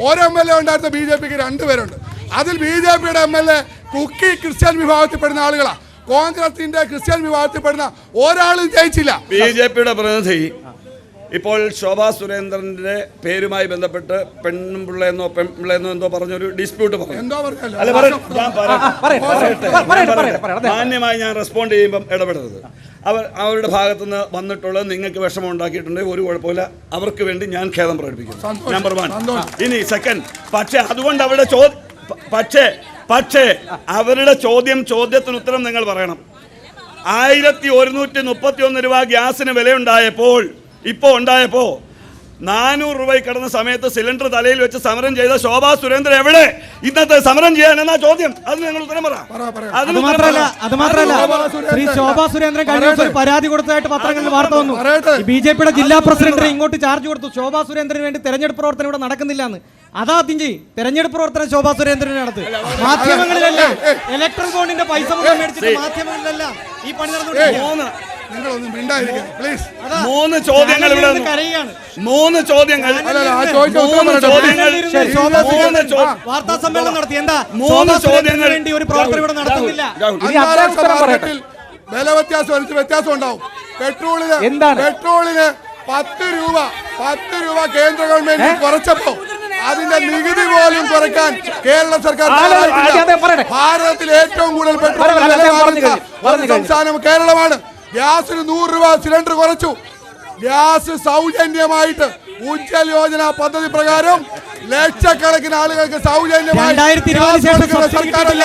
1 MLA ഉണ്ടായിരുന്ന BJPക്ക് 2 പേരുണ്ട്. അതിൽ BJPയുടെ MLA കുക്കി ക്രിസ്ത്യൻ വിഭാഗത്തിൽപ്പെടുന്ന ആളുകളാണ്. കോൺഗ്രസിന്റെ ക്രിസ്ത്യൻ വിഭാഗത്തിൽപ്പെടുന്ന ഒരാളും ജയിച്ചില്ല. BJPയുടെ പ്രതിനിധി ഇപ്പോൾ ശോഭാ സുരേന്ദ്രന്റെ പേരുമായി ബന്ധപ്പെട്ട് പെൺപിള്ളയെന്നോ എന്തോ പറഞ്ഞൊരു ഡിസ്പ്യൂട്ട് പറഞ്ഞു. മാന്യമായി ഞാൻ റെസ്പോണ്ട് ചെയ്യുമ്പം ഇടപെടരുത്. അവരുടെ ഭാഗത്തുനിന്ന് വന്നിട്ടുള്ളത് നിങ്ങൾക്ക് വിഷമം ഉണ്ടാക്കിയിട്ടുണ്ടെങ്കിൽ ഒരു കുഴപ്പമില്ല. അവർക്ക് വേണ്ടി ഞാൻ ഖേദം പ്രകടിപ്പിക്കും. നമ്പർ 1. ഇനി സെക്കൻഡ്, പക്ഷേ അതുകൊണ്ട് അവരുടെ പക്ഷേ അവരുടെ ചോദ്യത്തിന് ഉത്തരം നിങ്ങൾ പറയണം. 1131 രൂപ ഗ്യാസിന് വിലയുണ്ടായപ്പോൾ 400 രൂപയിൽ കിടന്ന സമയത്ത് സിലിണ്ടർ തലയിൽ വെച്ച് സമരം ചെയ്ത ശോഭാ സുരേന്ദ്രൻ എവിടെ? ഇന്നത്തെ സമരം ചെയ്യാൻ എന്നാ ചോദ്യം. അത് നിങ്ങൾ ഉത്തരം പറ. അത് മാത്രമല്ല ശ്രീ ശോഭാ സുരേന്ദ്രൻ കഴിഞ്ഞ ദിവസം പരാതി കൊടുത്തതായിട്ട് പത്രങ്ങളിൽ വാർത്ത വന്നു. BJPയുടെ ജില്ലാ പ്രസിഡന്റിന് ഇങ്ങോട്ട് ചാർജ് കൊടുത്തു. ശോഭാ സുരേന്ദ്രന് വേണ്ടി തെരഞ്ഞെടുപ്പ് പ്രവർത്തനം ഇവിടെ നടക്കുന്നില്ല എന്ന്. അതാദ്യം ചെയ്യും തെരഞ്ഞെടുപ്പ് പ്രവർത്തനം ശോഭാ സുരേന്ദ്രനെ നടത്തും. മാധ്യമങ്ങളിലല്ല, ഇലക്ട്രൽ ബോണ്ടിന്റെ പൈസ മുഴുവൻ മേടിച്ചിട്ട് മാധ്യമങ്ങളിലല്ല ഈ പണി നടന്നു. നിങ്ങളൊന്നും മിണ്ടാതിരിക്കുക പ്ലീസ്. 3 ചോദ്യങ്ങൾ ഇവിടെ. 3 ചോദ്യങ്ങൾ വാർത്താ സമ്മേളനം നടത്തി. എന്താ 3 ചോദ്യങ്ങൾ വേണ്ടി ഒരു പ്രവർത്തനം ഇവിടെ നടത്തുന്നില്ല. വില വ്യത്യാസം ഉണ്ടാവും. പെട്രോളിന് 10 രൂപ കേന്ദ്ര ഗവൺമെന്റ് കുറച്ചപ്പോ അതിന്റെ നികുതി പോലും കുറയ്ക്കാൻ കേരള സർക്കാർ. ഭാരതത്തിൽ ഏറ്റവും കൂടുതൽ പെട്രോൾ സംസ്ഥാനം കേരളമാണ്. ഗ്യാസിന് 100 രൂപ സിലിണ്ടർ കുറച്ചു. ഗ്യാസ് സൗജന്യമായിട്ട് ഉജ്ജ്വൽ യോജന പദ്ധതി പ്രകാരം ലക്ഷക്കണക്കിന് ആളുകൾക്ക് സൗജന്യമായി സർക്കാരല്ല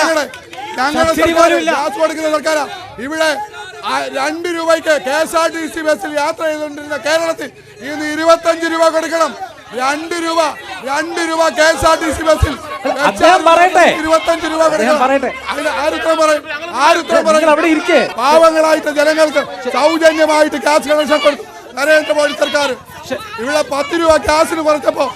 ഗ്യാസ് കൊടുക്കുന്ന സർക്കാരാ. ഇവിടെ 2 രൂപയ്ക്ക് KSRTC ബസ്സിൽ യാത്ര ചെയ്തുകൊണ്ടിരുന്ന കേരളത്തിൽ ഇന്ന് 25 രൂപ കൊടുക്കണം. 2 രൂപ KSRTC ബസ്സിൽ 25 രൂപ കൊടുക്കണം. ആരുത്തരം പറയും? പാവങ്ങളായിട്ട് ജനങ്ങൾക്ക് സൗജന്യമായിട്ട് ഗ്യാസ് കണക്ഷൻ കൊടുത്തു നരേന്ദ്രമോദി സർക്കാർ. ഇവിടെ 10 രൂപ ഗ്യാസിന് കുറച്ചപ്പോ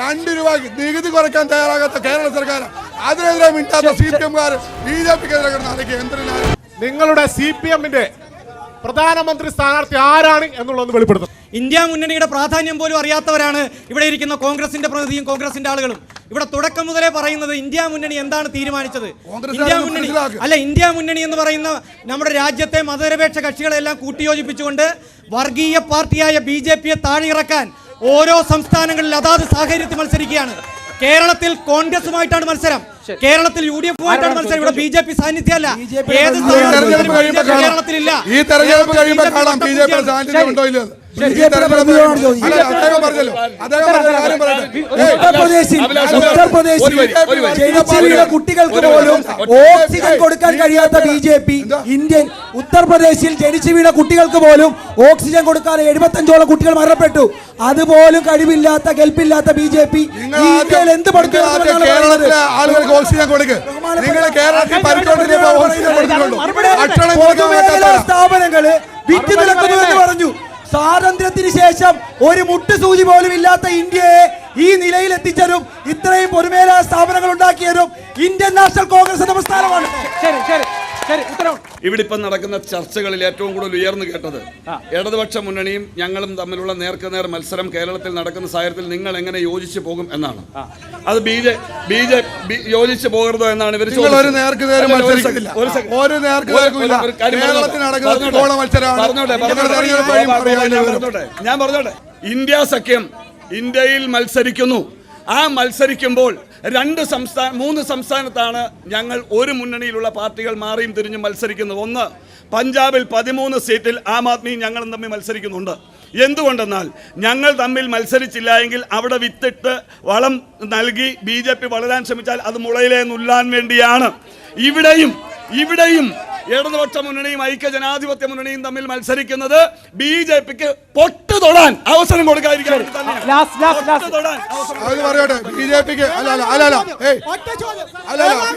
2 രൂപ നികുതി കുറയ്ക്കാൻ തയ്യാറാകാത്ത കേരള സർക്കാർ. അതിനെതിരെ മിണ്ടാത്ത CPM-കാർ BJPക്കെതിരെ കിടന്നാണെങ്കിൽ എന്തിനാണ്? നിങ്ങളുടെ CPM-ന്റെ പ്രധാനമന്ത്രി സ്ഥാനാർത്ഥി ആരാണ് എന്നുള്ളത് വെളിപ്പെടുത്തും. ഇന്ത്യ മുന്നണിയുടെ പ്രാധാന്യം പോലും അറിയാത്തവരാണ് ഇവിടെ ഇരിക്കുന്ന കോൺഗ്രസിന്റെ പ്രതിനിധിയും കോൺഗ്രസിന്റെ ആളുകളും. ഇവിടെ തുടക്കം മുതലേ പറയുന്നത് ഇന്ത്യ മുന്നണി എന്താണ് തീരുമാനിച്ചത്. ഇന്ത്യ മുന്നണി എന്ന് പറയുന്ന നമ്മുടെ രാജ്യത്തെ മതനിരപേക്ഷ കക്ഷികളെല്ലാം കൂട്ടിയോജിപ്പിച്ചുകൊണ്ട് വർഗീയ പാർട്ടിയായ BJPയെ താഴെയിറക്കാൻ ഓരോ സംസ്ഥാനങ്ങളിൽ അതാത് സാഹചര്യത്തിൽ മത്സരിക്കുകയാണ്. കേരളത്തിൽ കോൺഗ്രസുമായിട്ടാണ് മത്സരം, കേരളത്തിൽ UDF-ഉമായിട്ടാണ് മത്സരം. ഇവിടെ BJP സാന്നിധ്യമല്ല. ഏത് കേരളത്തിലില്ല. ഈ തെരഞ്ഞെടുപ്പ് കഴിയുമ്പോൾ കാണാം BJP സാന്നിധ്യം ഉണ്ടോ ഇല്ലയോ. ബിജെപിയുടെ പ്രതിനിധിയോടാണ് ചോദിക്കുന്നത്. അല്ല, അദ്ദേഹം പറഞ്ഞല്ലോ. അദ്ദേഹം പറഞ്ഞ കാര്യം പറയട്ടെ. ഉത്തർപ്രദേശിൽ ജനിച്ചു വീണ കുട്ടികൾക്ക് പോലും ഓക്സിജൻ കൊടുക്കാൻ കഴിയാത്ത ബിജെപി ഇന്ത്യൻ ഉത്തർപ്രദേശിൽ ജനിച്ചു വീണ കുട്ടികൾക്ക് പോലും ഓക്സിജൻ കൊടുക്കാൻ 75ഓളം കുട്ടികൾ മരണപ്പെട്ടു. അതുപോലും കഴിവില്ലാത്ത കെൽപ്പില്ലാത്ത ബിജെപി ഇന്ത്യയിൽ എന്ത് കേരളത്തിലെ ആളുകൾക്ക് ഓക്സിജൻ കൊടുക്കുക. നിങ്ങൾ കേരളത്തിൽ പരിശോധന ഓക്സിജൻ കൊടുക്കുന്നുണ്ടോ? സ്ഥാപനങ്ങള് വിറ്റ് നിൽക്കുന്നു എന്ന് പറഞ്ഞു. സ്വാതന്ത്ര്യത്തിന് ശേഷം ഒരു മുട്ടുസൂചി പോലും ഇല്ലാത്ത ഇന്ത്യയെ ഈ നിലയിൽ എത്തിച്ചതും ഇത്രയും പൊതുമേഖലാ സ്ഥാപനങ്ങൾ ഉണ്ടാക്കിയതും ഇന്ത്യൻ നാഷണൽ കോൺഗ്രസ് എന്ന പ്രസ്ഥാനമാണ്. ഇവിടെ ഇപ്പം നടക്കുന്ന ചർച്ചകളിൽ ഏറ്റവും കൂടുതൽ ഉയർന്നു കേട്ടത് ഇടതുപക്ഷ മുന്നണിയും ഞങ്ങളും തമ്മിലുള്ള നേർക്കുനേർ മത്സരം കേരളത്തിൽ നടക്കുന്ന സാഹചര്യത്തിൽ നിങ്ങൾ എങ്ങനെ യോജിച്ചു പോകും എന്നാണ്. അത് യോജിച്ചു പോകരുതോ എന്നാണ് ഇവർ ഞാൻ പറഞ്ഞോട്ടെ. ഇന്ത്യ സഖ്യം ഇന്ത്യയിൽ മത്സരിക്കുന്നു. ആ മത്സരിക്കുമ്പോൾ മൂന്ന് സംസ്ഥാനത്താണ് ഞങ്ങൾ ഒരു മുന്നണിയിലുള്ള പാർട്ടികൾ മാറിയും തിരിഞ്ഞും മത്സരിക്കുന്നത്. ഒന്ന്, പഞ്ചാബിൽ 13 സീറ്റിൽ ആം ആദ്മിയും ഞങ്ങളും തമ്മിൽ മത്സരിക്കുന്നുണ്ട്. എന്തുകൊണ്ടെന്നാൽ ഞങ്ങൾ തമ്മിൽ മത്സരിച്ചില്ല എങ്കിൽ അവിടെ വിത്തിട്ട് വളം നൽകി BJP വളരാൻ ശ്രമിച്ചാൽ അത് മുളയിലേ നുല്ലാൻ വേണ്ടിയാണ്. ഇവിടെയും ഇടതുപക്ഷ മുന്നണിയും ഐക്യ ജനാധിപത്യ മുന്നണിയും തമ്മിൽ മത്സരിക്കുന്നത് BJPക്ക് പൊട്ട് തൊടാൻ അവസരം കൊടുക്കാതിരിക്കാൻ.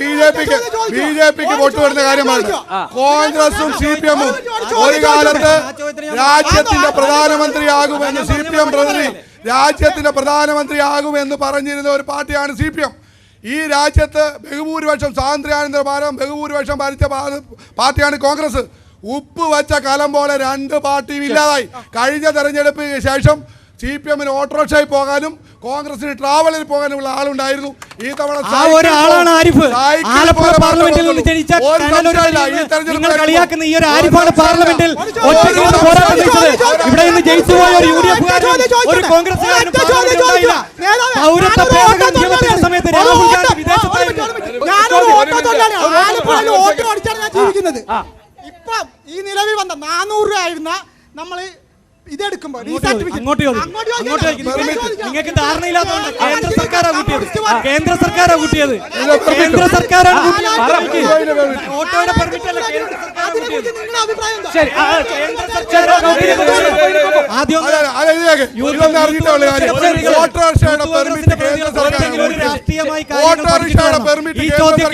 BJPക്ക് പൊട്ട് തൊടുന്ന കാര്യമാണ്. കോൺഗ്രസും CPM-ഉം ഒരു കാലത്ത് രാജ്യത്തിന്റെ പ്രധാനമന്ത്രിയാകുമെന്ന് CPM പ്രതിനിധി രാജ്യത്തിന്റെ പ്രധാനമന്ത്രിയാകുമെന്ന് പറഞ്ഞിരുന്ന ഒരു പാർട്ടിയാണ് CPM. ഈ രാജ്യത്ത് ബഹുഭൂരിപക്ഷം സ്വാതന്ത്ര്യാനന്തര ഭാരതം ബഹുഭൂരിപക്ഷം ഭരിച്ച പാർട്ടിയാണ് കോൺഗ്രസ്. ഉപ്പ് വച്ച കലം പോലെ രണ്ട് പാർട്ടിയും ഇല്ലാതായി. കഴിഞ്ഞ തെരഞ്ഞെടുപ്പിന് ശേഷം CPM-ന് ഓട്ടോറിക്ഷയിൽ പോകാനും കോൺഗ്രസിന് ട്രാവലിൽ പോകാനുമുള്ള ആളുണ്ടായിരുന്നു. ഈ തവണ ഇപ്പം ഈ നിലവിൽ വന്ന 400 രൂപ ആയിരുന്ന നമ്മള് ഇതെടുക്കുമ്പോ നിങ്ങൾക്ക് ധാരണയില്ലാത്തതുകൊണ്ട് കേന്ദ്ര സർക്കാരാ കൂട്ടിയത്. ഓട്ടോയുടെ പെർമിറ്റ് അല്ല,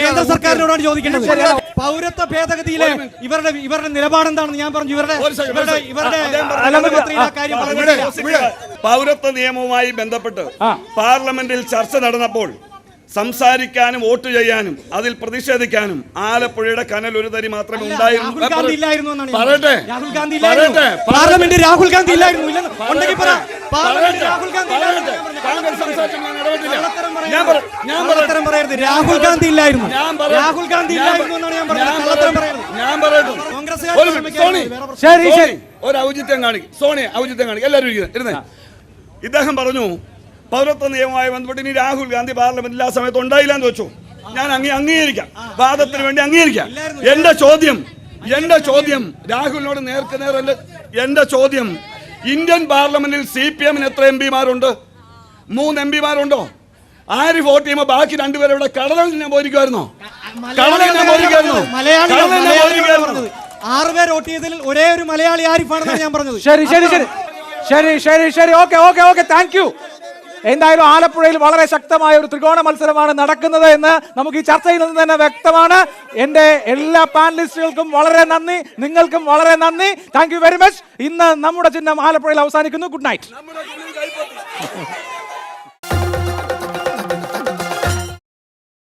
കേന്ദ്ര സർക്കാരിനോടാണ് ചോദിക്കേണ്ടത്. പൗരത്വ ഭേദഗതിയിലെ ഇവരുടെ നിലപാടെന്താണെന്ന് ഞാൻ പറഞ്ഞു. പൗരത്വ നിയമവുമായി ബന്ധപ്പെട്ട് പാർലമെന്റിൽ ചർച്ച നടന്നപ്പോൾ സംസാരിക്കാനും വോട്ട് ചെയ്യാനും അതിൽ പ്രതിഷേധിക്കാനും ആലപ്പുഴയുടെ കനൽ ഒരു തരി മാത്രമേ ഉണ്ടായിരുന്നു. പാർലമെന്റ് രാഹുൽ ഗാന്ധി ഇല്ലായിരുന്നു. രാഹുൽ ഗാന്ധി ഇല്ലായിരുന്നു. ഒരു ഔചിത്യം കാണിക്കും. സോണിയ ഔചിത്യം കാണിക്കും. എല്ലാവരും ഇരുന്നേ. ഇദ്ദേഹം പറഞ്ഞു പൗരത്വ നിയമവുമായി ബന്ധപ്പെട്ട് ഇനി രാഹുൽ ഗാന്ധി പാർലമെന്റിൽ ആ സമയത്ത് ഉണ്ടായില്ല എന്ന് വെച്ചു. ഞാൻ അംഗീകരിക്കാം, വാദത്തിന് വേണ്ടി അംഗീകരിക്കാം. എന്റെ ചോദ്യം രാഹുലിനോട് നേർക്കുനേർ എന്റെ ചോദ്യം, ഇന്ത്യൻ പാർലമെന്റിൽ CPM-ന് എത്ര MP-മാരുണ്ട്? 3 MP-മാരുണ്ടോ? ആര് വോട്ട് ചെയ്യുമ്പോൾ ബാക്കി 2 പേരെ ഇവിടെ കടലിൽ ഞാൻ പോയിരിക്കുമായിരുന്നോ? 6 പേർ വോട്ട് ചെയ്തതിൽ ഒരേ ഒരു മലയാളി ആരിഫാണെന്നാണ് ഞാൻ പറഞ്ഞത്. ശരി. Okay thank you. എന്തായാലും ആലപ്പുഴയിൽ വളരെ ശക്തമായ ഒരു ത്രികോണ മത്സരമാണ് നടക്കുന്നത് എന്ന് നമുക്ക് ഈ ചർച്ചയിൽ നിന്ന് തന്നെ വ്യക്തമാണ്. എൻ്റെ എല്ലാ പാനലിസ്റ്റുകൾക്കും വളരെ നന്ദി, നിങ്ങൾക്കും വളരെ നന്ദി. Thank you very much. ഇന്ന് നമ്മുടെ ചിഹ്നം ആലപ്പുഴയിൽ അവസാനിക്കുന്നു. Good night.